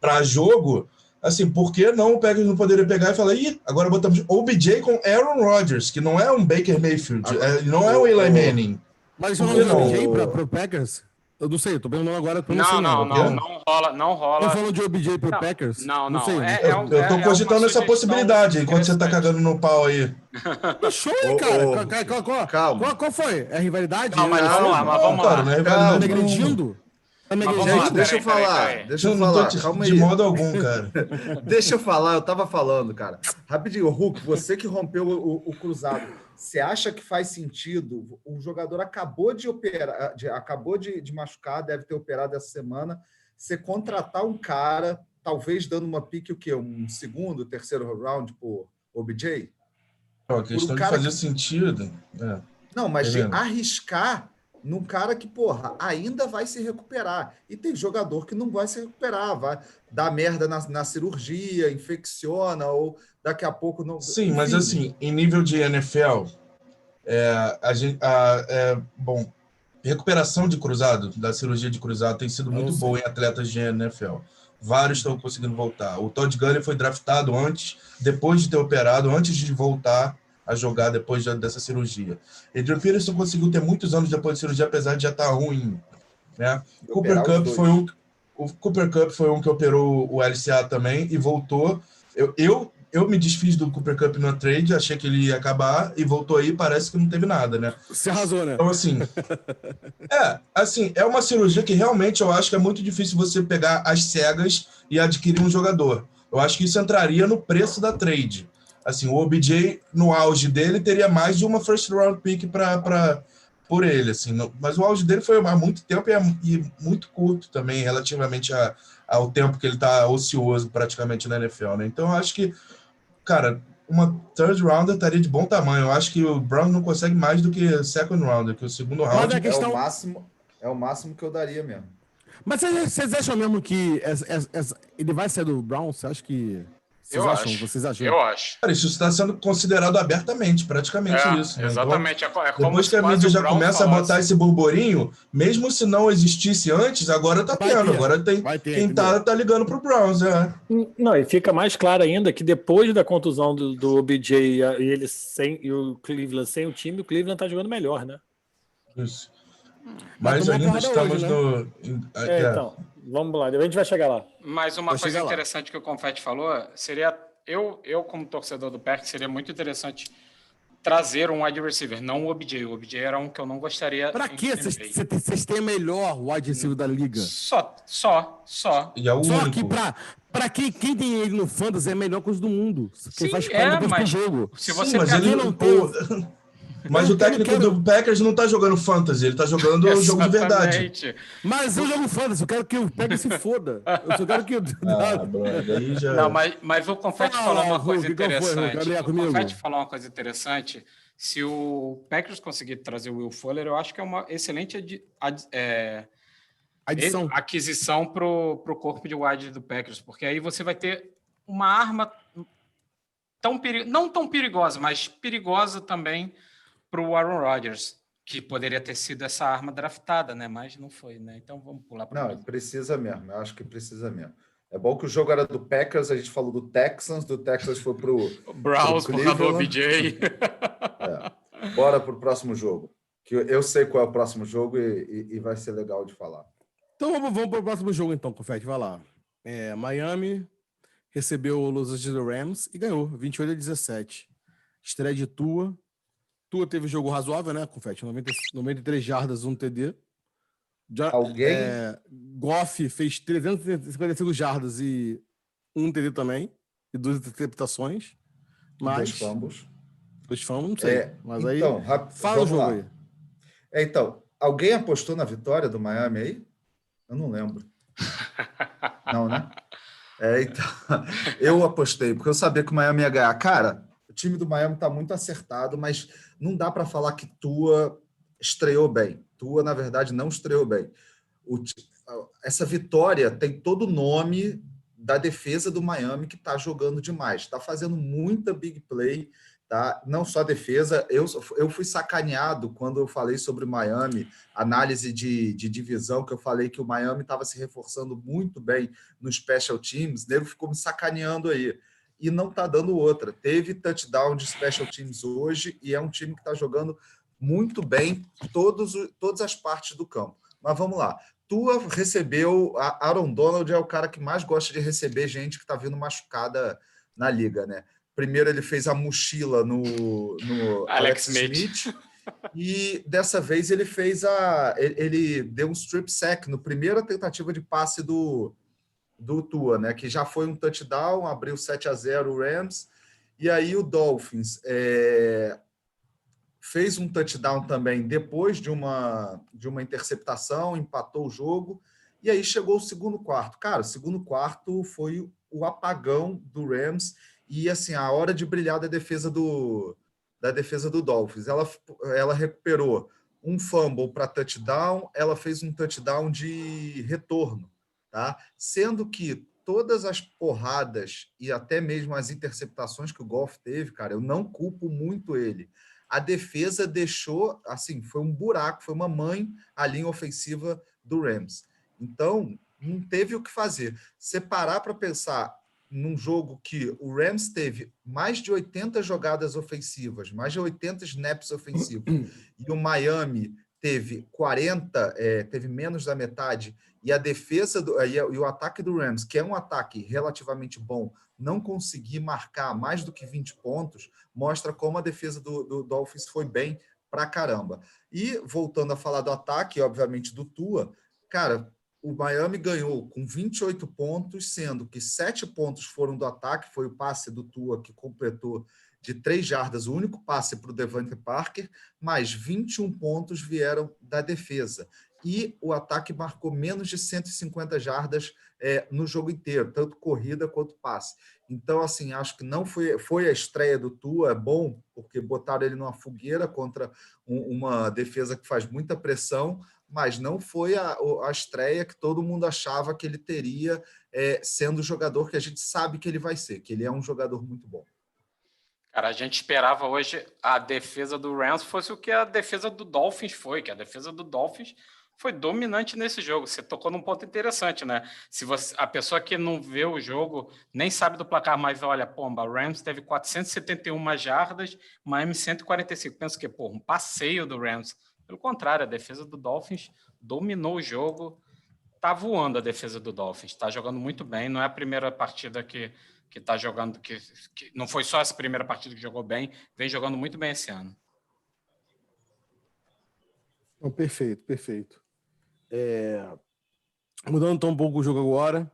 para jogo, assim, por que não o Packers não poderia pegar e falar, agora botamos OBJ com Aaron Rodgers, que não é um Baker Mayfield, não é um Eli Manning. Mas o nome do OBJ para o Packers? Eu não sei, eu tô perguntando agora. Não rola. Tô falando de OBJ pro Packers? Não sei. Eu tô cogitando essa possibilidade, enquanto você tá cagando no pau aí. Show aí, cara. Calma. Qual foi? É rivalidade? Não, mas vamos lá, Não é rivalidade. Tá me agredindo? Gente, deixa eu falar. Calma aí. De modo algum, cara. Deixa eu falar, eu tava falando, cara. Rapidinho, Hulk, você que rompeu o cruzado. Você acha que faz sentido? O jogador acabou de operar, acabou de machucar, deve ter operado essa semana. Você contratar um cara, talvez dando uma pique, o quê? Um segundo, terceiro round por OBJ? A questão de fazer sentido. Não, mas de arriscar num cara que, ainda vai se recuperar. E tem jogador que não vai se recuperar, vai dar merda na cirurgia, infecciona, ou daqui a pouco não... Sim, enfim. Mas assim, em nível de NFL, bom, recuperação de cruzado, da cirurgia de cruzado, tem sido muito boa em atletas de NFL. Vários estão conseguindo voltar. O Todd Gurley foi draftado depois de ter operado, antes de voltar a jogar depois dessa cirurgia. Adrian Peterson conseguiu ter muitos anos depois da cirurgia, apesar de já estar ruim, né? Cooper Kupp foi um que operou o LCA também e voltou. Eu me desfiz do Cooper Kupp na trade, achei que ele ia acabar e voltou aí, parece que não teve nada, né? Você arrasou, né? Então, é uma cirurgia que realmente eu acho que é muito difícil você pegar às cegas e adquirir um jogador. Eu acho que isso entraria no preço da trade. Assim, o OBJ, no auge dele, teria mais de uma first round pick por ele, assim, mas o auge dele foi há muito tempo e muito curto também, relativamente ao tempo que ele está ocioso praticamente na NFL, né? Então, eu acho que, cara, uma third rounder estaria de bom tamanho. Eu acho que o Browns não consegue mais do que second rounder, que o segundo round é o máximo que eu daria mesmo. Mas vocês acham mesmo que ele vai ser do Browns? Você acha que... Vocês acham? Eu acho. Cara, isso está sendo considerado abertamente, praticamente isso. Né? Exatamente. Então, depois que a mídia já começa a botar esse burburinho, mesmo se não existisse antes, agora tá tendo. Agora tem quem tá ligando pro Browns. Não, e fica mais claro ainda que depois da contusão do OBJ e o Cleveland sem o time, o Cleveland tá jogando melhor, né? Isso. Mas ainda estamos hoje, né? Então, vamos lá, a gente vai chegar lá. Mas uma coisa interessante que o Confetti falou seria, eu como torcedor do Packers, seria muito interessante trazer um wide receiver, não o OBJ. O OBJ era um que eu não gostaria... Pra quê? Vocês têm o melhor wide receiver da liga? Só. E é o Só único. que pra quem tem ele no Fantasy é a melhor coisa do mundo. Quem faz mas jogo. Se você mas ele não tem... Mas o técnico do Packers não tá jogando fantasy, ele tá jogando o jogo de verdade. Mas eu jogo fantasy, eu quero que o Packers se foda. Eu só quero que... Não, mas o Confetti falou uma coisa interessante. O Confetti falou uma coisa interessante. Se o Packers conseguir trazer o Will Fuller, eu acho que é uma excelente aquisição para o corpo de wide do Packers, porque aí você vai ter uma arma não tão perigosa, mas perigosa também para o Aaron Rodgers, que poderia ter sido essa arma draftada, né? Mas não foi, né? Então vamos pular para Não, precisa mesmo. Eu acho que precisa mesmo. É bom que o jogo era do Packers, a gente falou do Texans foi pro Browns, por causa do OBJ. Bora pro próximo jogo, que eu sei qual é o próximo jogo e vai ser legal de falar. Então vamos pro próximo jogo, então, Confete, vai lá. Miami recebeu o Los Angeles Rams e ganhou, 28-17. Estreia de Tua. Tua teve jogo razoável, né, Confete? 93 jardas, 1 TD. Goff fez 355 jardas e 1 TD também, e 2 interceptações. Mas... 2 fumbles. 2 fumbles, não sei. Mas então, aí, fala o jogo lá. aí. Então, alguém apostou na vitória do Miami aí? Eu não lembro. Não, né? Então, eu apostei, porque eu sabia que o Miami ia ganhar. Cara, o time do Miami está muito acertado, mas não dá para falar que Tua estreou bem. Tua, na verdade, não estreou bem. Essa vitória tem todo o nome da defesa do Miami, que está jogando demais. Está fazendo muita big play, tá? Não só a defesa. Eu fui sacaneado quando eu falei sobre o Miami, análise de divisão, que eu falei que o Miami estava se reforçando muito bem nos special teams. O nego ficou me sacaneando aí. E não está dando outra. Teve touchdown de special teams hoje e é um time que está jogando muito bem todas as partes do campo. Mas vamos lá. Tua recebeu... Aaron Donald é o cara que mais gosta de receber gente que está vindo machucada na liga, né? Primeiro ele fez a mochila no Alex Smith e dessa vez ele ele deu um strip sack no primeira tentativa de passe do Tua, né? Que já foi um touchdown, abriu 7-0 o Rams, e aí o Dolphins fez um touchdown também depois de uma interceptação, empatou o jogo, e aí chegou o segundo quarto. Cara, o segundo quarto foi o apagão do Rams e assim, a hora de brilhar da defesa do Dolphins. Ela recuperou um fumble para touchdown, ela fez um touchdown de retorno, tá? Sendo que todas as porradas e até mesmo as interceptações que o Goff teve, cara, eu não culpo muito ele. A defesa deixou, assim, foi um buraco, foi uma mãe a linha ofensiva do Rams. Então, não teve o que fazer. Se parar para pensar num jogo que o Rams teve mais de 80 jogadas ofensivas, mais de 80 snaps ofensivos, e o Miami teve 40, teve menos da metade, e a defesa e o ataque do Rams, que é um ataque relativamente bom, não conseguir marcar mais do que 20 pontos, mostra como a defesa do Dolphins foi bem pra caramba. E, voltando a falar do ataque, obviamente do Tua, cara, o Miami ganhou com 28 pontos, sendo que 7 pontos foram do ataque, foi o passe do Tua que completou de 3 jardas, o único passe para o Devante Parker, mas 21 pontos vieram da defesa. E o ataque marcou menos de 150 jardas no jogo inteiro, tanto corrida quanto passe. Então, assim, acho que não foi a estreia do Tua, é bom, porque botaram ele numa fogueira contra uma defesa que faz muita pressão, mas não foi a estreia que todo mundo achava que ele teria, sendo o jogador que a gente sabe que ele vai ser, que ele é um jogador muito bom. Cara, a gente esperava hoje a defesa do Rams fosse o que a defesa do Dolphins foi, que a defesa do Dolphins foi dominante nesse jogo. Você tocou num ponto interessante, né? Se a pessoa que não vê o jogo nem sabe do placar, mas olha, pomba, o Rams teve 471 jardas, Miami 145. Penso que, um passeio do Rams. Pelo contrário, a defesa do Dolphins dominou o jogo. Tá voando a defesa do Dolphins, tá jogando muito bem. Não é a primeira partida que está jogando, que não foi só essa primeira partida que jogou bem, vem jogando muito bem esse ano. Perfeito. Mudando então um pouco o jogo agora,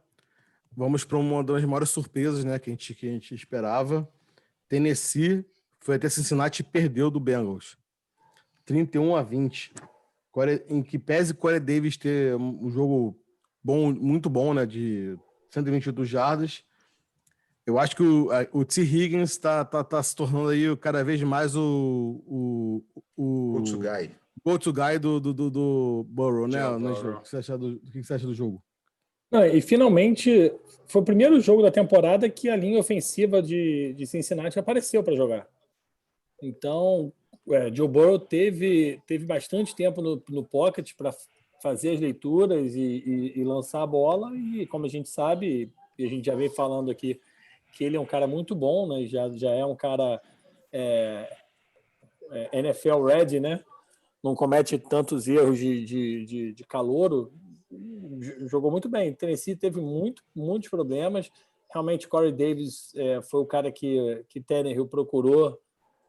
vamos para uma das maiores surpresas, né, que a gente esperava. Tennessee foi até Cincinnati e perdeu do Bengals. 31-20. Em que pese Corey Davis ter um jogo bom, muito bom, né, de 122 jardas, eu acho que o T. Higgins está se tornando aí cada vez mais o go-to guy do Burrow, né? O que você acha do jogo? Não, e finalmente foi o primeiro jogo da temporada que a linha ofensiva de Cincinnati apareceu para jogar. Então, Joe Burrow teve bastante tempo no pocket para fazer as leituras e lançar a bola, e como a gente sabe, e a gente já veio falando aqui que ele é um cara muito bom, né? Já é um cara NFL ready, né? Não comete tantos erros de calouro. Jogou muito bem. Tennessee teve muitos problemas. Realmente, Corey Davis foi o cara que Tannehill procurou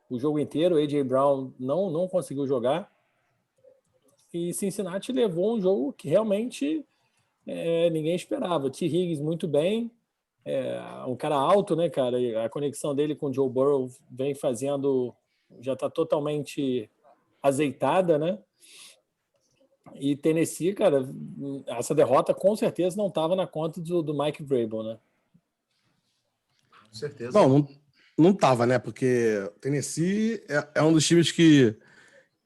o jogo inteiro. A.J. Brown não conseguiu jogar. E Cincinnati levou um jogo que realmente ninguém esperava. T. Higgins muito bem. Um cara alto, né, cara? E a conexão dele com o Joe Burrow vem fazendo... Já está totalmente azeitada, né? E Tennessee, cara, essa derrota com certeza não estava na conta do Mike Vrabel, né? Com certeza. Não tava, né? Porque Tennessee é um dos times que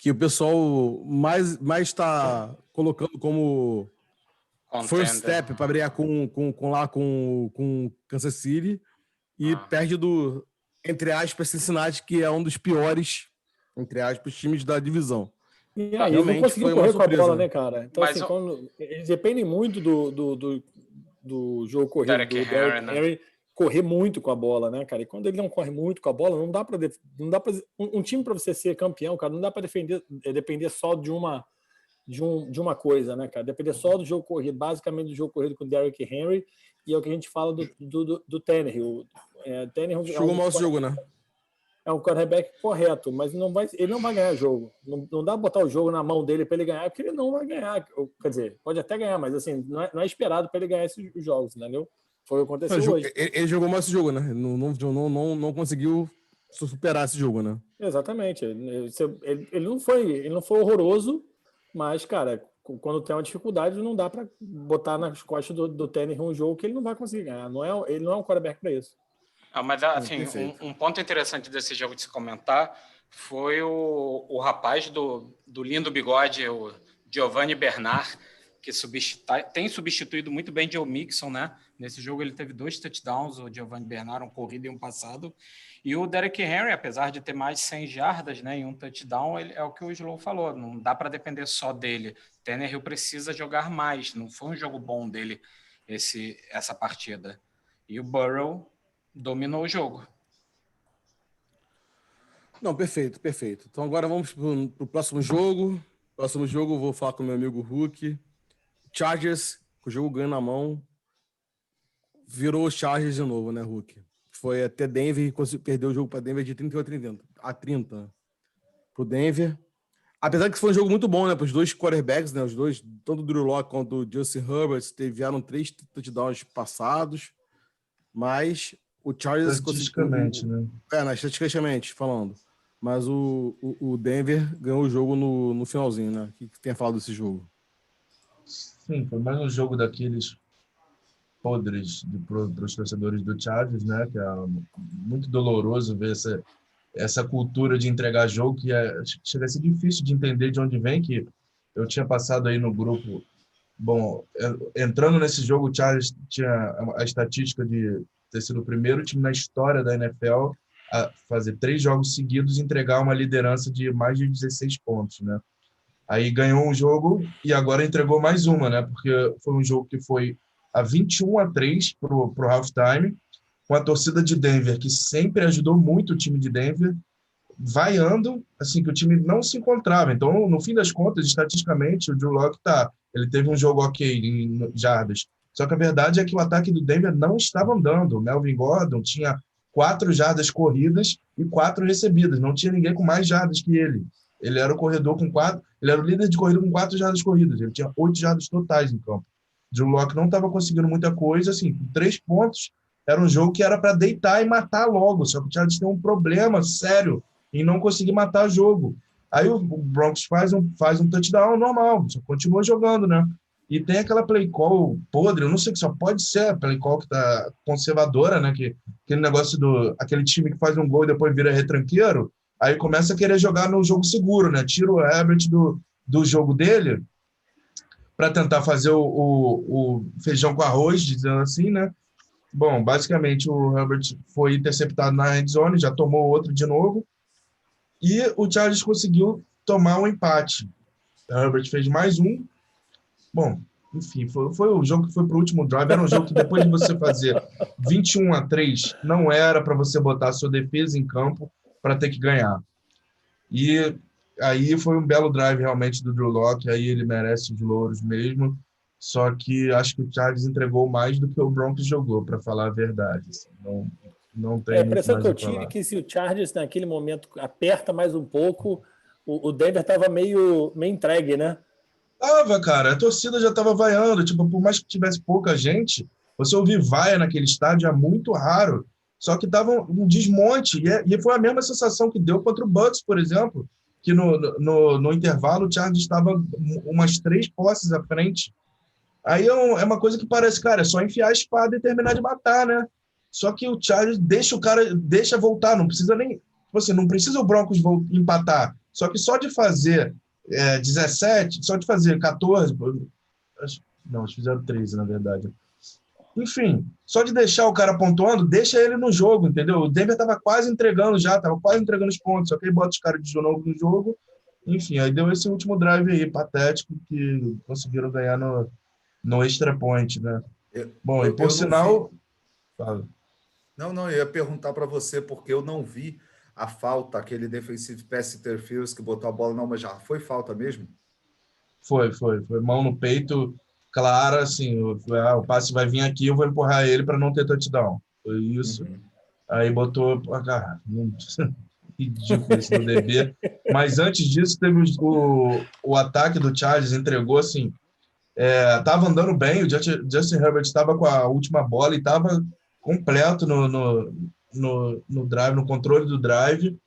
o pessoal mais está colocando como first step para brigar com Kansas City e perde entre aspas, Cincinnati, que é um dos piores, entre aspas, times da divisão. E aí não conseguiu correr com a bola, né, cara? Então, assim, eles dependem muito do jogo corrido do Derrick Henry correr muito com a bola, né, cara? E quando ele não corre muito com a bola, não dá para um time para você ser campeão, cara, não dá para depender só de uma coisa, né, cara? Depender só do jogo corrido, basicamente do jogo corrido com o Derrick Henry, e é o que a gente fala do Tannehill. Tannehill jogou mal esse jogo, né? É um quarterback correto, mas ele não vai ganhar jogo. Não dá pra botar o jogo na mão dele para ele ganhar, porque ele não vai ganhar. Quer dizer, pode até ganhar, mas assim, não é esperado para ele ganhar esses jogos, entendeu? Foi o que aconteceu hoje. Ele jogou mal esse jogo, né? Não conseguiu superar esse jogo, né? Exatamente. Ele não foi horroroso, mas, cara, quando tem uma dificuldade, não dá para botar nas costas do Tannehill um jogo que ele não vai conseguir ganhar. Ele não é um quarterback para isso. Mas, assim, um ponto interessante desse jogo de se comentar foi o rapaz do lindo bigode, o Giovanni Bernard, que tem substituído muito bem Joe Mixon, né? Nesse jogo ele teve 2 touchdowns, o Giovanni Bernard, um corrido e um passado. E o Derrick Henry, apesar de ter mais de 100 jardas, né, em um touchdown, é o que o Slow falou, não dá para depender só dele. Tannehill precisa jogar mais, não foi um jogo bom dele essa partida. E o Burrow dominou o jogo. Não, perfeito. Então agora vamos para o próximo jogo. Próximo jogo eu vou falar com meu amigo Hulk. Chargers, com o jogo ganho na mão. Virou Chargers de novo, né, Hulk? Foi até Denver e conseguiu perder o jogo para Denver de 38 a 30 para o Denver. Apesar que foi um jogo muito bom, né, para os dois quarterbacks, né, os dois, tanto o Drew Lock quanto o Justin Herbert, tiveram 3 touchdowns passados, mas o Chargers... Estatisticamente, né? Estatisticamente falando. Mas o Denver ganhou o jogo no finalzinho, né? O que tem a falar desse jogo? Sim, foi mais um jogo daqueles podres para os torcedores do Chargers, né? Que é muito doloroso ver essa cultura de entregar jogo, que chega a ser difícil de entender de onde vem, que eu tinha passado aí no grupo. Bom, entrando nesse jogo, o Chargers tinha a estatística de ter sido o primeiro time na história da NFL a fazer 3 jogos seguidos e entregar uma liderança de mais de 16 pontos, né? Aí ganhou um jogo e agora entregou mais uma, né? Porque foi um jogo que foi a 21-3 pro halftime, com a torcida de Denver, que sempre ajudou muito o time de Denver, vaiando, assim, que o time não se encontrava. Então, no fim das contas, estatisticamente, o Drew Lock ele teve um jogo ok em jardas. Só que a verdade é que o ataque do Denver não estava andando. O Melvin Gordon tinha 4 jardas corridas e 4 recebidas. Não tinha ninguém com mais jardas que ele. Ele era o corredor com 4, ele era o líder de corrida com 4 jardas corridas. Ele tinha 8 jardas totais em campo. Drew Lock não estava conseguindo muita coisa, assim, com 3 pontos, era um jogo que era para deitar e matar logo. Só que o Chargers tem um problema sério em não conseguir matar o jogo. Aí o Broncos faz um touchdown normal, só continua jogando, né? E tem aquela play call podre, eu não sei, que só pode ser a play call que tá conservadora, né? Aquele negócio aquele time que faz um gol e depois vira retranqueiro, aí começa a querer jogar no jogo seguro, né? Tira o Herbert do jogo dele para tentar fazer o feijão com arroz, dizendo assim, né? Bom, basicamente o Herbert foi interceptado na end zone, já tomou outro de novo, e o Chargers conseguiu tomar um empate. O Herbert fez mais um. Bom, enfim, foi o jogo que foi para o último drive. Era um jogo que depois de você fazer 21-3, não era para você botar a sua defesa em campo para ter que ganhar. E aí foi um belo drive realmente do Drew Lock, aí ele merece os louros mesmo, só que acho que o Chargers entregou mais do que o Broncos jogou, para falar a verdade. Assim, não tem A muito impressão mais que eu a tive é falar. que se o Chargers naquele momento aperta mais um pouco, o Denver estava meio entregue, né? Tava, cara, a torcida já tava vaiando, tipo, por mais que tivesse pouca gente, você ouvir vaia naquele estádio é muito raro, só que tava um desmonte, e foi a mesma sensação que deu contra o Bucks, por exemplo, que no intervalo o Chargers estava umas 3 posses à frente. Aí é uma coisa que parece, cara, é só enfiar a espada e terminar de matar, né? Só que o Chargers deixa o cara, deixa voltar, não precisa nem, tipo assim, não precisa o Broncos empatar, só que só de fazer 17, só de fazer 14, não, eles fizeram 13, na verdade. Enfim, só de deixar o cara pontuando, deixa ele no jogo, entendeu? O Denver estava quase entregando já, estava quase entregando os pontos, só que aí bota os caras de novo no jogo. Enfim, aí deu esse último drive aí, patético, que conseguiram ganhar no extra point, né? Bom, e por eu não vi. sinal... Fala. Não, eu ia perguntar para você, porque eu não vi a falta, aquele defensive pass interference que botou a bola, não, mas já foi falta mesmo? Foi mão no peito, clara, assim, o passe vai vir aqui, eu vou empurrar ele para não ter touchdown. Foi isso. Uhum. Aí botou, cara, ridículo esse do DB. Mas antes disso, teve o ataque do Chargers, entregou, assim, tava andando bem, o Justin Herbert estava com a última bola e estava completo no drive, no controle do drive.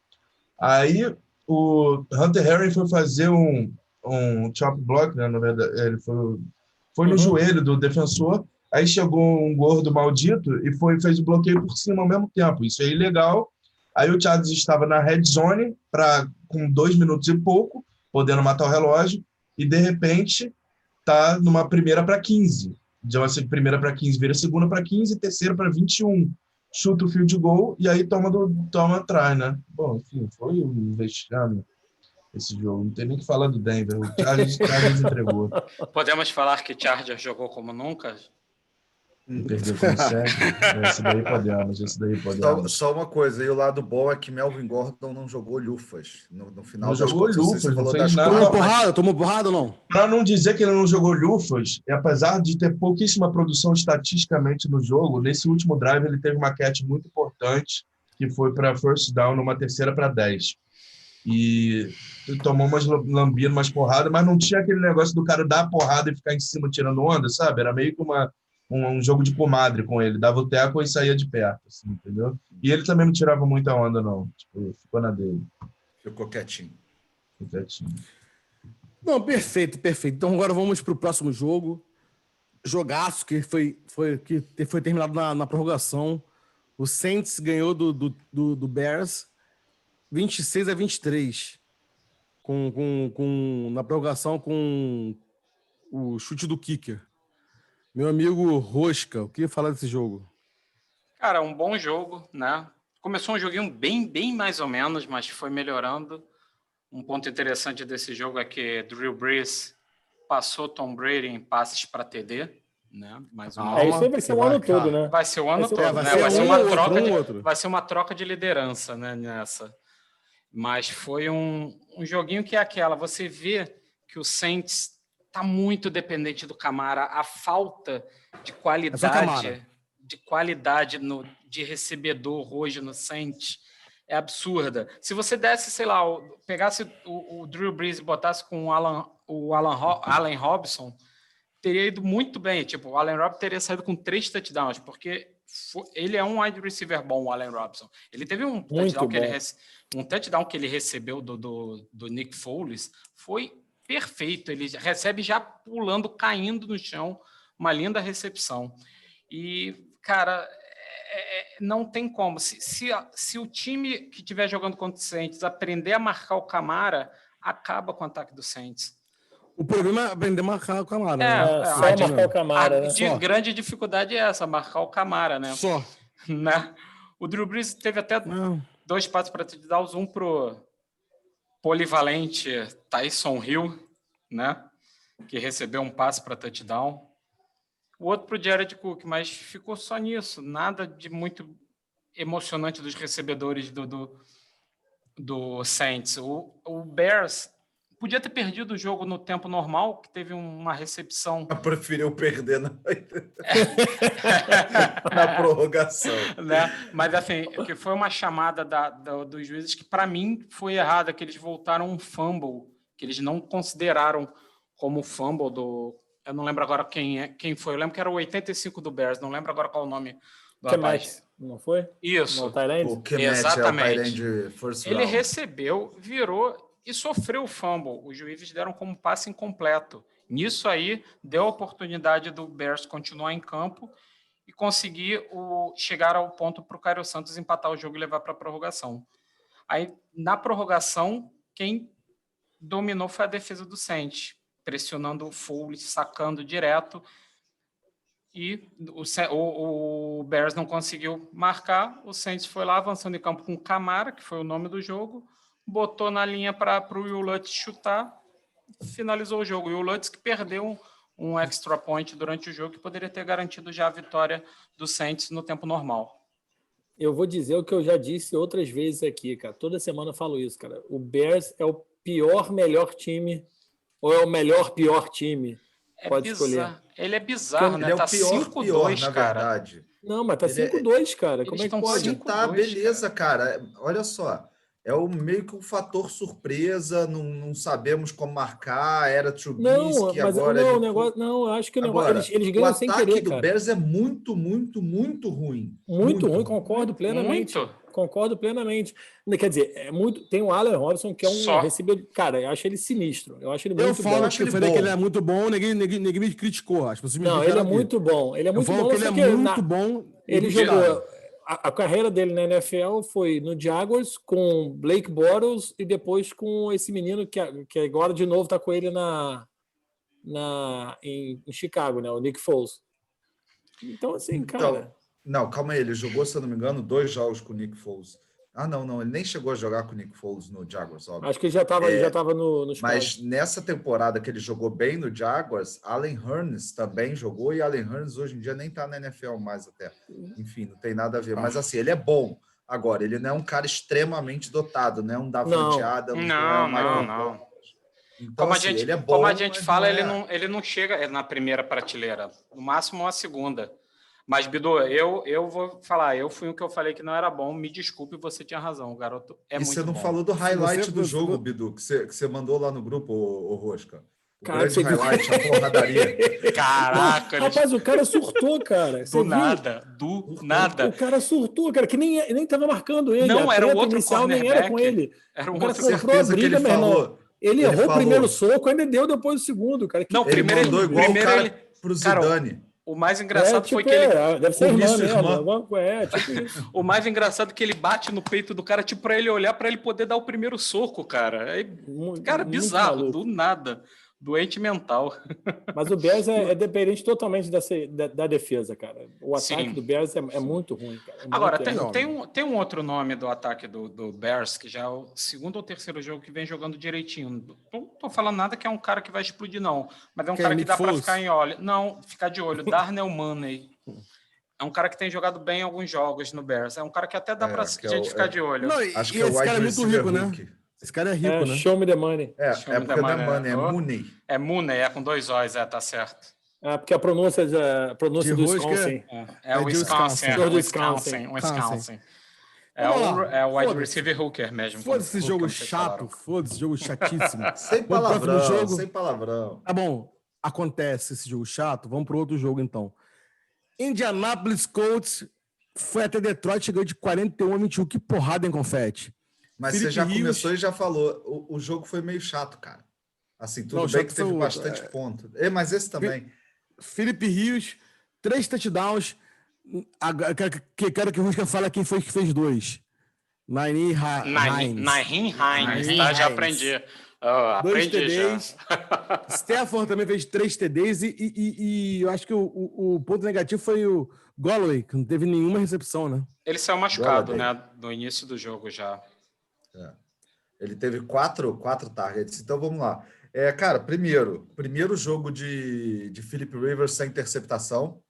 Aí o Hunter Henry foi fazer um chop block, né? Na verdade, ele foi no joelho do defensor. Aí chegou um gordo maldito e fez o bloqueio por cima ao mesmo tempo. Isso é ilegal. Aí o Chargers estava na red zone com 2 minutos e pouco, podendo matar o relógio, e de repente tá numa primeira para 15. Então, assim, primeira para 15 vira segunda para 15, terceira para 21. Chuta o field goal e aí toma atrás, né? Bom, enfim, foi um vexame esse jogo. Não tem nem que falar do Denver. O Chargers entregou. Podemos falar que Chargers jogou como nunca? E perdeu como sempre. Esse daí podemos. Só uma coisa, e o lado bom é que Melvin Gordon não jogou lufas no final Não das jogou contas. Você lufas, não falou fez das nada. Tomou porrada ou não? Para não dizer que ele não jogou lufas, apesar de ter pouquíssima produção estatisticamente no jogo, nesse último drive ele teve uma catch muito importante, que foi para first down numa terceira para 10. E tomou umas lambidas, umas porradas, mas não tinha aquele negócio do cara dar a porrada e ficar em cima tirando onda, sabe? Era meio que um jogo de comadre com ele. Dava o teco e saía de perto, assim, entendeu? E ele também não tirava muita onda, não. Tipo, ficou na dele. Ficou quietinho. Ficou quietinho. Não, perfeito. Então agora vamos para o próximo jogo. Jogaço que foi terminado na prorrogação. O Saints ganhou do Bears 26-23. Na prorrogação com o chute do kicker. Meu amigo Rosca, o que ia falar desse jogo? Cara, um bom jogo, né? Começou um joguinho bem mais ou menos, mas foi melhorando. Um ponto interessante desse jogo é que Drew Brees passou Tom Brady em passes para TD, né? Mais uma Isso aí vai ser o ano todo, né? Vai ser o ano todo, né? Vai ser uma troca de liderança, né, nessa. Mas foi um joguinho que é aquela, você vê que o Saints está muito dependente do Kamara, a falta de qualidade de recebedor hoje no Saints é absurda. Se você desse, sei lá, pegasse o Drew Brees e botasse com o Allen Robinson, teria ido muito bem. Tipo, o Allen Robinson teria saído com 3 touchdowns, porque ele é um wide receiver bom, o Allen Robinson. Ele teve um touchdown que ele recebeu do Nick Foles, foi perfeito. Ele recebe já pulando, caindo no chão, uma linda recepção. E, cara, não tem como. Se o time que estiver jogando contra o Saints aprender a marcar o Kamara, acaba com o ataque do Saints. O problema é aprender a marcar o Kamara. Só marcar o Kamara, né? A grande dificuldade é essa, marcar o Kamara, né? Só. Né? O Drew Brees teve até 2 passos para touchdowns, um pro polivalente Tyson Hill, né? que recebeu um passe para touchdown. O outro para o Jared Cook, mas ficou só nisso. Nada de muito emocionante dos recebedores do Saints. O Bears podia ter perdido o jogo no tempo normal, que teve uma recepção. Preferiu perder na prorrogação. Né? Mas, assim, que foi uma chamada dos juízes que, para mim, foi errada, que eles voltaram um fumble, que eles não consideraram como fumble do... Eu não lembro agora quem foi. Eu lembro que era o 85 do Bears, não lembro agora qual o nome do rapaz. Não foi? Isso. O Kemet exatamente. É o first Ele round. recebeu, virou e sofreu o fumble. Os juízes deram como passe incompleto. Nisso aí, deu a oportunidade do Bears continuar em campo e conseguir chegar ao ponto para o Cairo Santos empatar o jogo e levar para a prorrogação. Aí, na prorrogação, quem dominou foi a defesa do Saints, pressionando o Foles, sacando direto, e o Bears não conseguiu marcar. O Saints foi lá avançando em campo com o Camara, que foi o nome do jogo, botou na linha para o Will Lutz chutar, finalizou o jogo. E o Lutz que perdeu um extra point durante o jogo, que poderia ter garantido já a vitória do Saints no tempo normal. Eu vou dizer o que eu já disse outras vezes aqui, cara. Toda semana eu falo isso, cara. O Bears é o melhor time ou é o melhor pior time? Pode escolher. Ele é bizarro, né? Ele é Tá o pior, 5-2, na cara. verdade. Não, mas tá 5-2, cara. Como é que pode? Tá, beleza, cara. Olha só. É meio que um fator surpresa, não sabemos como marcar, era Trubisky, agora... Não, eu acho que o negócio... Eles ganham sem querer, cara. O ataque do Bears é muito, muito, muito ruim. Muito ruim, concordo plenamente. Concordo plenamente. Quer dizer, tem o Allen Robinson, que é um recebedor... Cara, eu acho ele sinistro. Eu acho ele muito bom. Eu falei que ele é muito bom, ninguém me criticou. As pessoas me ele é muito bom. Ele é muito bom. Ele é muito bom. Ele jogou... A carreira dele na NFL foi no Jaguars com Blake Bortles e depois com esse menino que agora de novo está com ele em Chicago, né? O Nick Foles. Então, assim, cara... Não, calma aí. Ele jogou, se eu não me engano, 2 jogos com o Nick Foles. Não. Ele nem chegou a jogar com o Nick Foles no Jaguars, óbvio. Acho que ele já estava no Mas nessa temporada que ele jogou bem no Jaguars, Allen Hurns também jogou, e Allen Hurns hoje em dia nem está na NFL mais até. Enfim, não tem nada a ver. Mas assim, ele é bom. Agora, ele não é um cara extremamente dotado, não é um Davante Adams. Não. Então, como, assim, ele é bom, como a gente fala, ele não chega na primeira prateleira. No máximo, uma segunda. Mas, Bidu, eu vou falar, eu fui o que eu falei que não era bom, me desculpe, você tinha razão, o garoto é muito bom. E você não falou do highlight do jogo, Bidu, que você mandou lá no grupo, o Rosca. Grande highlight, a porradaria. Caraca! Rapaz, o cara surtou, cara. Do nada. O cara surtou, cara, que nem tava marcando ele. Não, era o outro inicial, nem era com ele. Era um outro certeza que ele falou. Ele errou o primeiro soco, ainda deu depois o segundo, cara. Não, primeiro ele mandou igual o cara pro Zidane. O mais engraçado foi que ele... deve ser irmã mesmo. Tipo isso. O mais engraçado é que ele bate no peito do cara, tipo, pra ele olhar, pra ele poder dar o primeiro soco, cara. Cara, bizarro, do nada. Doente mental. Mas o Bears é dependente totalmente da defesa, cara. O ataque do Bears é muito ruim, cara. Agora, tem um outro nome do ataque do Bears, que já é o segundo ou terceiro jogo que vem jogando direitinho. Não tô falando nada que é um cara que vai explodir, não. Mas é um cara que dá para ficar em olho. Não, ficar de olho. Darnell Mooney. É um cara que tem jogado bem em alguns jogos no Bears. É um cara que até dá para ficar de olho. Não, acho que esse cara é muito rico, né? Esse cara é rico, né? Show me the money. Porque não é money, é Mooney. É Mooney, com 2 O's, tá certo. Porque a pronúncia do Wisconsin. É o Wisconsin. É o wide receiver hooker mesmo. Foda-se esse jogo chato, foda-se jogo chatíssimo. Sem palavrão. Tá bom, acontece esse jogo chato, vamos pro outro jogo então. Indianapolis Colts foi até Detroit, chegou de 41-21, que porrada em confete. Mas Felipe você já começou e já falou, o jogo foi meio chato, cara. Assim, tudo bem que teve bastante ponto. Mas esse também. Felipe Rios, 3 touchdowns. Quero que o Rusca fale quem foi que fez 2. Nahin Hines, tá? Já aprendi. 2 TDs. Stafford também fez 3 TDs e eu acho que o ponto negativo foi o Galloway, que não teve nenhuma recepção, né? Ele saiu machucado, né? No início do jogo já. Ele teve 4 targets. Então, vamos lá. Cara, primeiro jogo de Philip Rivers sem interceptação,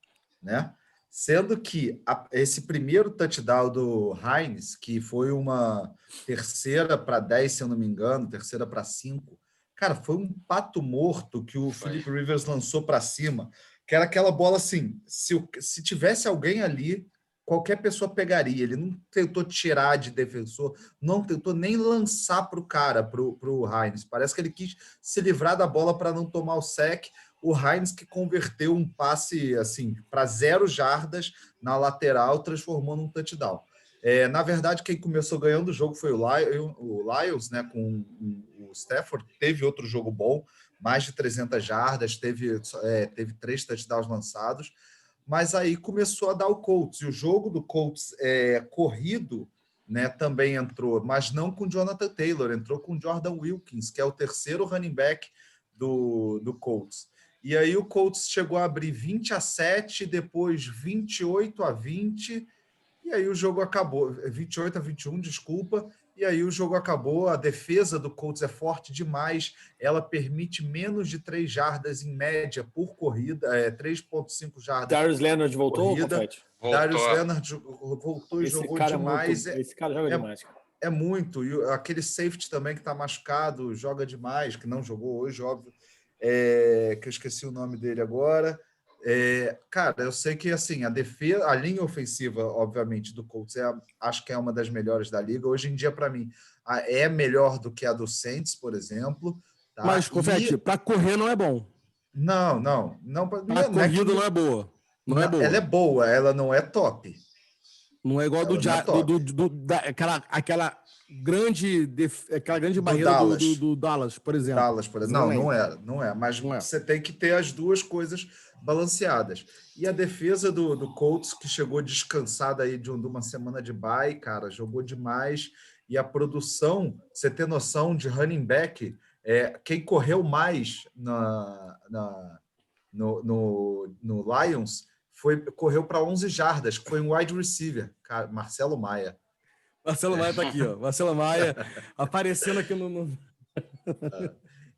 né? Sendo que esse primeiro touchdown do Hines, que foi uma 3ª para 10, se eu não me engano, 3ª para 5, cara, foi um pato morto que o Philip Rivers lançou para cima, que era aquela bola assim, se tivesse alguém ali, qualquer pessoa pegaria. Ele não tentou tirar de defensor, não tentou nem lançar para o cara, para o Hines. Parece que ele quis se livrar da bola para não tomar o sec. O Hines que converteu um passe assim para 0 jardas na lateral, transformou num touchdown. Na verdade, quem começou ganhando o jogo foi o Lions, né, com o Stafford. Teve outro jogo bom, mais de 300 jardas, teve 3 touchdowns lançados, mas aí começou a dar o Colts. E o jogo do Colts corrido, né, também entrou, mas não com Jonathan Taylor, entrou com Jordan Wilkins, que é o 3º running back do Colts. E aí o Colts chegou a abrir 20-7, depois 28-20, e aí o jogo acabou, 28-21, desculpa, e aí o jogo acabou. A defesa do Colts é forte demais, ela permite menos de 3 jardas em média por corrida, 3,5 jardas. Darius Leonard voltou, Confete? Darius Leonard voltou e jogou demais. Esse cara joga demais. É muito. E aquele safety também que está machucado, joga demais, que não jogou hoje, óbvio. Que eu esqueci o nome dele agora. Cara, eu sei que assim, a linha ofensiva, obviamente, do Colts acho que é uma das melhores da liga. Hoje em dia, para mim, é melhor do que a do Saints, por exemplo. Tá? Mas, Confete, para correr não é bom. Não. Para corrida não é boa. Não é boa. Ela é boa, ela não é top. Não é igual aquela grande barreira do Dallas, por exemplo. Não é. Mas você tem que ter as duas coisas balanceadas. E a defesa do Colts, que chegou descansada aí de uma semana de bye, cara, jogou demais. E a produção, você ter noção de running back, quem correu mais no Lions correu para 11 jardas, que foi um wide receiver, cara, Marcelo Maia. Marcelo Maia está aqui, ó. Marcelo Maia aparecendo aqui no...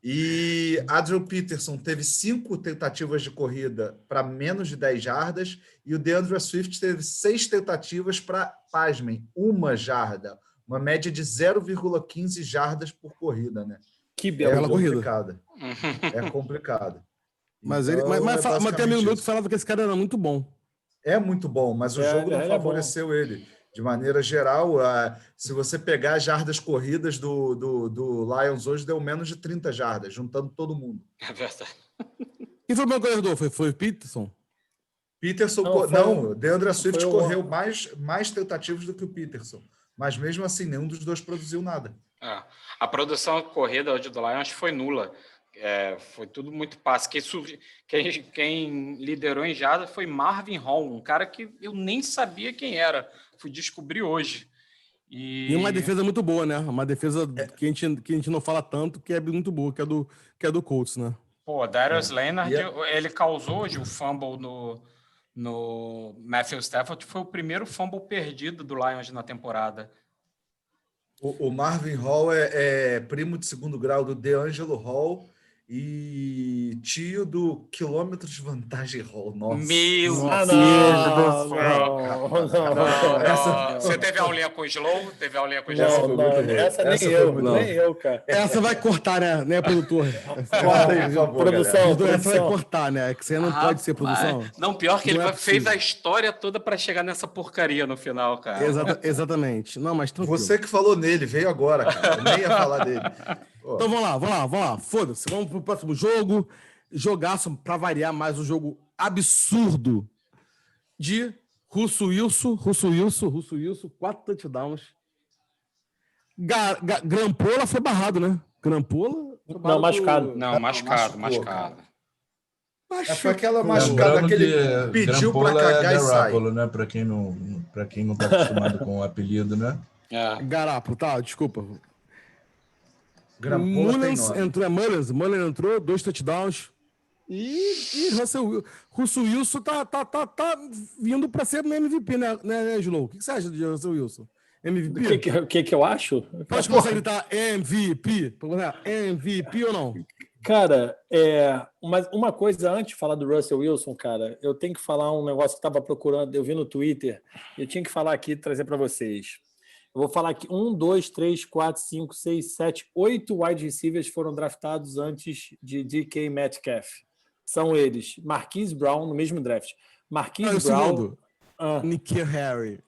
E Adrian Peterson teve 5 tentativas de corrida para menos de 10 jardas e o DeAndre Swift teve 6 tentativas para, pasmem, 1 jarda. Uma média de 0,15 jardas por corrida, né? Que bela corrida. É complicado. Mas tem amigo meu que falava que esse cara era muito bom. É muito bom, mas o jogo não favoreceu ele. De maneira geral, se você pegar as jardas corridas do Lions hoje, deu menos de 30 jardas, juntando todo mundo. É verdade. Quem foi o meu corredor? Foi o Peterson? Não, DeAndre Swift correu mais tentativas do que o Peterson. Mas mesmo assim, nenhum dos dois produziu nada. A produção corrida hoje do Lions foi nula. Foi tudo muito passe. Quem liderou em jardas foi Marvin Hall, um cara que eu nem sabia quem era. Fui descobrir hoje. E uma defesa muito boa, né? Uma defesa que a gente não fala tanto, que é muito boa, que é do Colts, né? Pô, Darius Leonard, ele causou hoje o fumble no Matthew Stafford. Foi o primeiro fumble perdido do Lions na temporada. O Marvin Hall é primo de 2º grau do DeAngelo Hall e tio do quilômetro de vantagem Hall. Nossa. Meu Deus do céu. Você teve aulinha com o Slow? Essa nem eu, cara. Essa vai cortar, né, produtor? Corta aí, por favor, produção. Essa vai cortar, né? Que você não pode ser produção. Não, pior que ele fez a história toda para chegar nessa porcaria no final, cara. Exatamente. Não, mas tranquilo. Você que falou nele, veio agora, cara. Eu nem ia falar dele. Então vamos lá. Foda-se. Vamos pro próximo jogo. Jogaço para variar mais um jogo absurdo de Russell Wilson, 4 touchdowns. Grampola foi barrado, né? Grampola? Não, machucado. Não, machucado. Foi aquela machucada que ele pediu para cagar e sair. Né? Para quem não tá acostumado com o apelido, né? Garapo, tá, desculpa. Mullins entrou, 2 touchdowns. E Russell Wilson tá vindo para ser MVP, né, Slow? O que você acha de Russell Wilson? MVP? O que eu acho? Pode começar a gritar MVP? MVP ou não? Cara, uma coisa antes de falar do Russell Wilson, cara, eu tenho que falar um negócio que estava procurando, eu vi no Twitter, eu tinha que falar aqui e trazer para vocês. Eu vou falar aqui: 1, 2, 3, 4, 5, 6, 7, 8 wide receivers foram draftados antes de DK Metcalf. São eles: Marquise Brown, no mesmo draft. Marquise Brown. N'Keal Harry.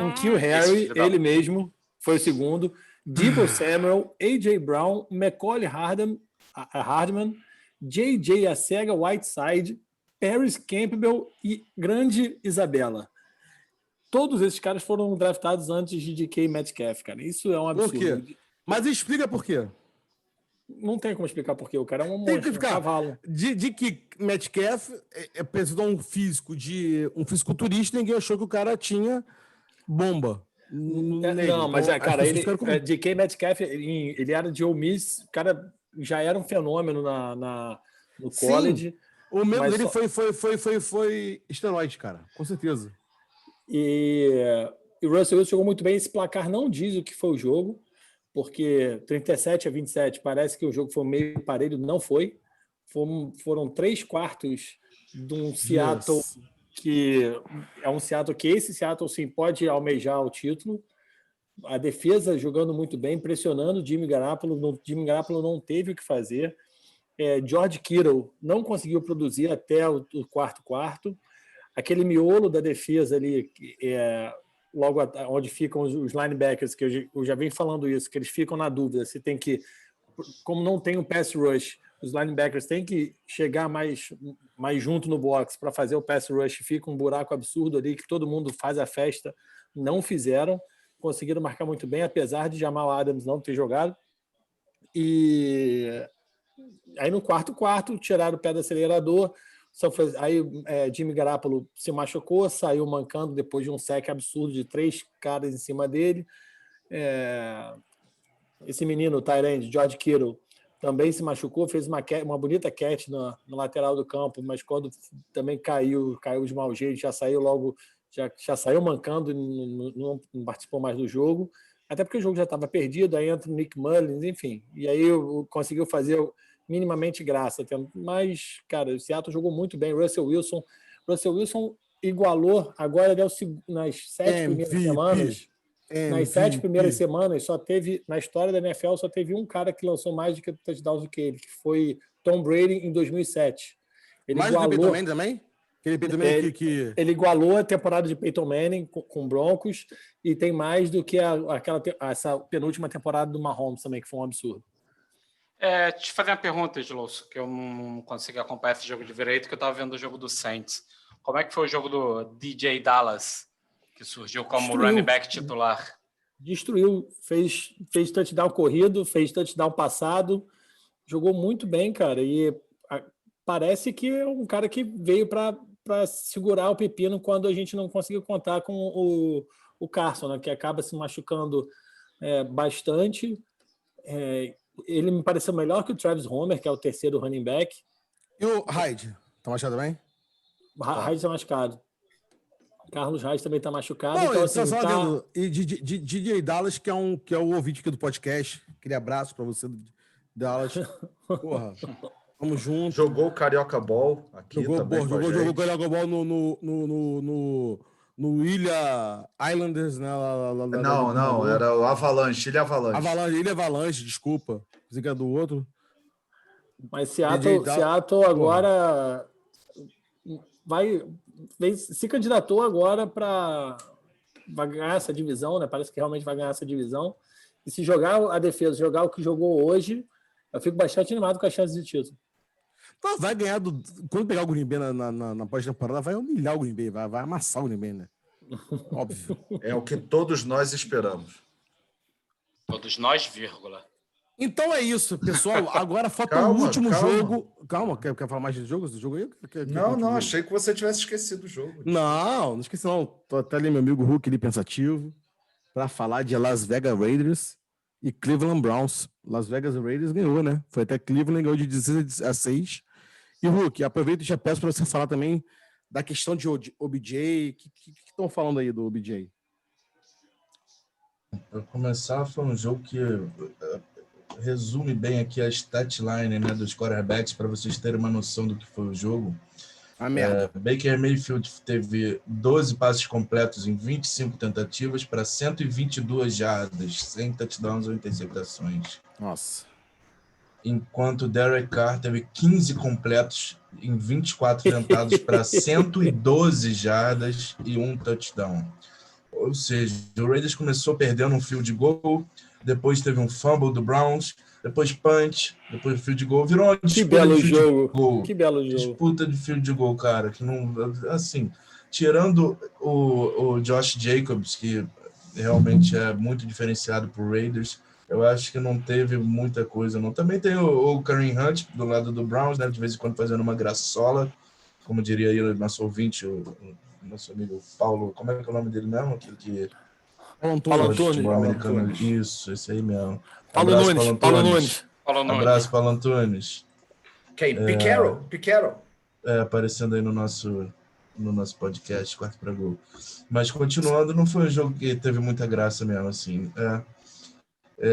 N'Keal Harry, ele mesmo, foi o segundo. Deebo Samuel, A.J. Brown, Macaulay Hardman, J.J. Arcega-Whiteside, Paris Campbell e grande Isabela. Todos esses caras foram draftados antes de DK Metcalf, cara. Isso é um absurdo. Por quê? Mas explica por quê. Não tem como explicar por quê. O cara é um Tem monstro, que ficar. um cavalo. DK Metcalf apresentou um fisiculturista, ninguém achou que o cara tinha bomba. Não, mas cara, DK Metcalf, ele era de Ole Miss, o cara já era um fenômeno no college. Sim, o medo dele foi esteroide, cara, com certeza. E o Russell Wilson jogou muito bem. Esse placar não diz o que foi o jogo, porque 37-27 parece que o jogo foi meio parelho, não foi. Foram 3 quartos de um Seattle que é um Seattle que esse Seattle sim pode almejar o título. A defesa jogando muito bem, pressionando o Jimmy Garoppolo. O Jimmy Garoppolo não teve o que fazer. George Kittle não conseguiu produzir até o quarto. Aquele miolo da defesa ali, logo onde ficam os linebackers, que eu já venho falando isso, que eles ficam na dúvida se tem que, como não tem um pass rush, os linebackers têm que chegar mais junto no box para fazer o pass rush, fica um buraco absurdo ali que todo mundo faz a festa, não fizeram, conseguiram marcar muito bem, apesar de Jamal Adams não ter jogado. E aí no quarto tiraram o pé do acelerador. Aí Jimmy Garoppolo se machucou, saiu mancando depois de um sec absurdo de 3 caras em cima dele. Esse menino, o tight end, George Kittle, também se machucou, fez uma bonita catch no lateral do campo, mas quando também caiu de mau jeito, já saiu logo, já saiu mancando e não participou mais do jogo, até porque o jogo já estava perdido. Aí entra o Nick Mullins, enfim, e aí conseguiu fazer minimamente graça, mas, cara, o Seattle jogou muito bem. Russell Wilson igualou, agora ele nas 7 primeiras semanas. Nas 7 primeiras semanas, só teve, na história da NFL, só teve um cara que lançou mais de touchdowns do que ele, que foi Tom Brady em 2007. Ele mais igualou, do que Peyton Manning também? Ele igualou a temporada de Peyton Manning com Broncos e tem mais do que essa penúltima temporada do Mahomes também, que foi um absurdo. Te fazer uma pergunta, Edilson, que eu não consegui acompanhar esse jogo de direito, que eu estava vendo o jogo do Saints. Como é que foi o jogo do DJ Dallas, que surgiu como running back titular? Destruiu, fez touchdown corrido, fez touchdown passado, jogou muito bem, cara, e parece que é um cara que veio para segurar o pepino quando a gente não conseguiu contar com o Carson, né, que acaba se machucando bastante. Ele me pareceu melhor que o Travis Homer, que é o terceiro running back. E o Hyde? Tá machucado bem? Hyde tá machucado. Carlos Hyde também tá machucado. Não, então, assim, e DJ Dallas, que é o ouvinte aqui do podcast. Aquele abraço pra você, Dallas. Porra, vamos junto. Jogou o Carioca Ball aqui também. Jogou o Carioca Ball no Ilha Islanders, né? Não, era o Avalanche, Ilha Avalanche. Ilha Avalanche, desculpa. Pensei que era do outro. Mas Seattle agora se candidatou agora para ganhar essa divisão, né? Parece que realmente vai ganhar essa divisão. E se jogar a defesa, jogar o que jogou hoje, eu fico bastante animado com as chances de título. Vai ganhar quando pegar o Green Bay na pós-temporada, vai humilhar o Green Bay, vai amassar o Green Bay, né? Óbvio. É o que todos nós esperamos. Todos nós, vírgula. Então é isso, pessoal. Agora falta o último jogo. Calma, quer falar mais do jogo? Do jogo aí? Não, achei que você tivesse esquecido o jogo. Não esqueci não. Tô até ali meu amigo Hulk ali pensativo para falar de Las Vegas Raiders e Cleveland Browns. Las Vegas Raiders ganhou, né? Foi até Cleveland, ganhou de 16-6. E Hulk, aproveito e já peço para você falar também da questão de OBJ. O que estão falando aí do OBJ? Para começar, foi um jogo que resume bem aqui a statline, né, dos quarterbacks para vocês terem uma noção do que foi o jogo. A merda. Baker Mayfield teve 12 passes completos em 25 tentativas para 122 jardas, sem touchdowns ou interceptações. Nossa. Enquanto Derek Carr teve 15 completos em 24 tentados para 112 jardas e um touchdown. Ou seja, o Raiders começou perdendo um field goal, depois teve um fumble do Browns, depois punch, depois field goal, virou uma disputa de field goal. Que belo jogo. Disputa de field goal, cara, que não, assim, tirando o Josh Jacobs, que realmente é muito diferenciado pro Raiders, eu acho que não teve muita coisa, não. Também tem o Kareem Hunt do lado do Browns, né, de vez em quando fazendo uma graçola, como diria aí o nosso ouvinte, o nosso amigo Paulo, como é que é o nome dele mesmo? Aquele que... Paulo Antunes. Isso, esse aí mesmo. Paulo Nunes. Abraço, Paulo Antunes. Quem? Piquero. Aparecendo aí no nosso podcast, Quarto para Gol. Mas continuando, não foi um jogo que teve muita graça mesmo, assim.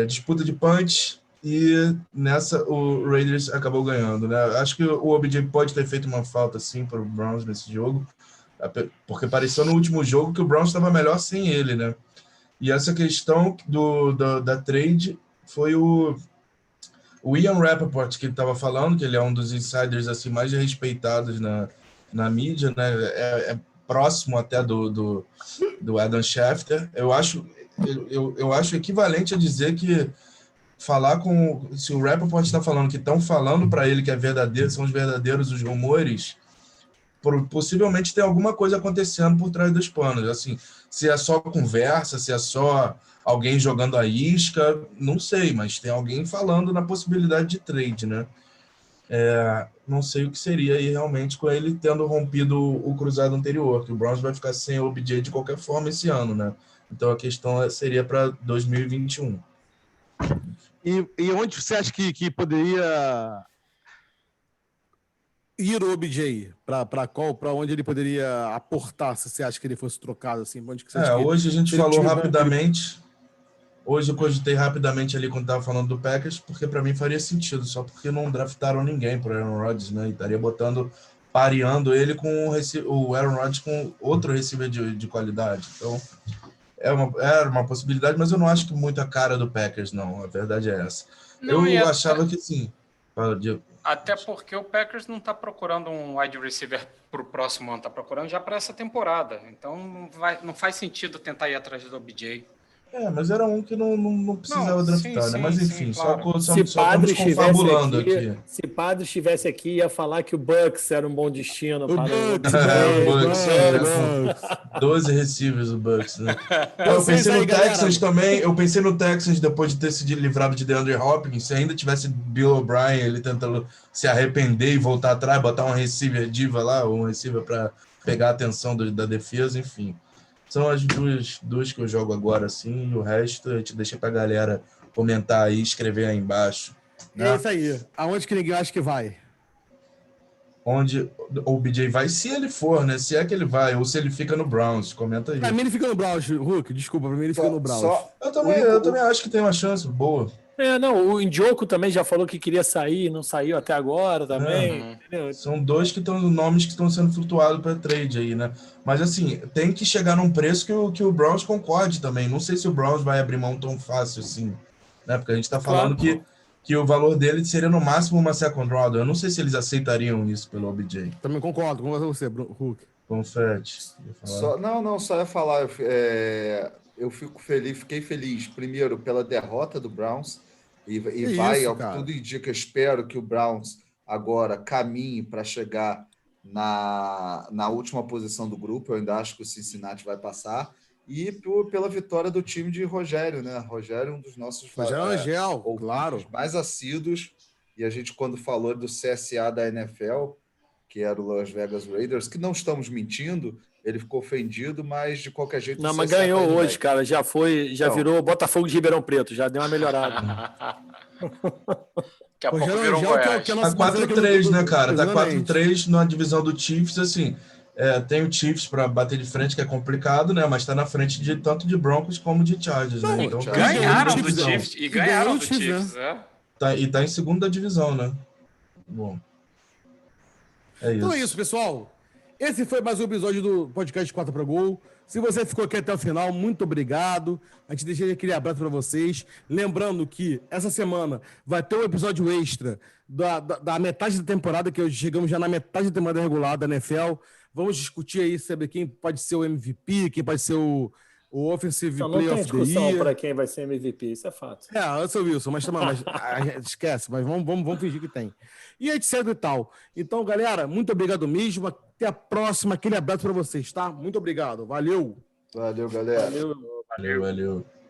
Disputa de punch e nessa o Raiders acabou ganhando, né? Acho que o OBJ pode ter feito uma falta, sim, para o Browns nesse jogo, porque pareceu no último jogo que o Browns estava melhor sem ele, né? E essa questão da trade foi o Ian Rappaport que estava falando, que ele é um dos insiders assim, mais respeitados na mídia, né? É próximo até do Adam Schefter. Eu acho equivalente a dizer que se o Rappaport está falando que estão falando para ele que é verdadeiro, são os verdadeiros os rumores, possivelmente tem alguma coisa acontecendo por trás dos panos. Assim, se é só conversa, se é só alguém jogando a isca, não sei, mas tem alguém falando na possibilidade de trade, né? Não sei o que seria aí realmente com ele tendo rompido o cruzado anterior, que o Browns vai ficar sem o OBJ de qualquer forma esse ano, né? Então a questão seria para 2021. E onde você acha que poderia ir o OBJ? Para onde ele poderia aportar, se você acha que ele fosse trocado? Assim, onde que você acha hoje a gente ele falou time bom, rapidamente. Hoje eu cogitei rapidamente ali quando estava falando do Packers, porque para mim faria sentido, só porque não draftaram ninguém para Aaron Rodgers, né? E estaria pareando ele com o Aaron Rodgers com outro receiver de qualidade. Então, era uma possibilidade, mas eu não acho que muito a cara do Packers, não. A verdade é essa. Não, eu achava que sim. Até porque o Packers não está procurando um wide receiver para o próximo ano, está procurando já para essa temporada. Então não faz sentido tentar ir atrás do OBJ. Mas era um que não precisava draftar, né? Mas enfim, claro. só estamos confabulando aqui. Se Padre estivesse aqui, ia falar que o Bucks era um bom destino. O Bucks, 12 receivers o Bucks, né? Eu pensei no Texans também. Eu pensei no Texans depois de ter se livrado de DeAndre Hopkins. Se ainda tivesse Bill O'Brien, ele tentando se arrepender e voltar atrás, botar um receiver diva lá, ou um receiver para pegar a atenção da defesa, enfim. São as duas que eu jogo agora, assim, e o resto a gente deixa pra galera comentar aí, escrever aí embaixo. Né? É isso aí. Aonde que ninguém acha que vai? Onde o BJ vai, se ele for, né? Se é que ele vai, ou se ele fica no Browns. Comenta aí. Pra mim ele fica no Browns, Hulk. Desculpa, pra mim ele fica no Browns. Eu também acho que tem uma chance boa. O Njoku também já falou que queria sair, não saiu até agora também. São dois nomes que estão sendo flutuados para trade aí, né? Mas assim, tem que chegar num preço que o Browns concorde também. Não sei se o Browns vai abrir mão tão fácil assim, né? Porque a gente está falando que o valor dele seria no máximo uma second round. Eu não sei se eles aceitariam isso pelo OBJ. Também concordo com você, Hulk. Confete. Só ia falar. Eu fiquei feliz, primeiro, pela derrota do Browns. E vai, ao que tudo indica, espero que o Browns agora caminhe para chegar na última posição do grupo. Eu ainda acho que o Cincinnati vai passar. E pela vitória do time de Rogério, né? Rogério é um dos nossos claro, mais assíduos. E a gente, quando falou do CSA da NFL, que era o Las Vegas Raiders, que não estamos mentindo, ele ficou ofendido, mas de qualquer jeito... Não, mas ganhou hoje, cara. Já virou Botafogo de Ribeirão Preto, já deu uma melhorada. Daqui a pouco virou um Goiás. Tá 4-3, né, cara? Tá 4-3 na divisão do Chiefs, assim... tem o Chiefs para bater de frente, que é complicado, né? Mas tá na frente tanto de Broncos como de Chargers, né? Então, ganharam do Chiefs. E ganharam do Chiefs, tá em segunda divisão, né? Bom. É isso. Então é isso, pessoal. Esse foi mais um episódio do podcast 4 para Gol. Se você ficou aqui até o final, muito obrigado. A gente deixa aquele abraço para vocês. Lembrando que essa semana vai ter um episódio extra da metade da temporada, que chegamos já na metade da temporada regular da NFL. Vamos discutir aí sobre quem pode ser o MVP, quem pode ser o Offensive Não Player tem of the discussão Year. para quem vai ser MVP, isso é fato. Eu sou o Wilson, mas esquece, mas vamos fingir que tem. E etc e tal. Então, galera, muito obrigado mesmo. Até a próxima. Aquele abraço para vocês, tá? Muito obrigado. Valeu. Valeu, galera. Valeu. Valeu.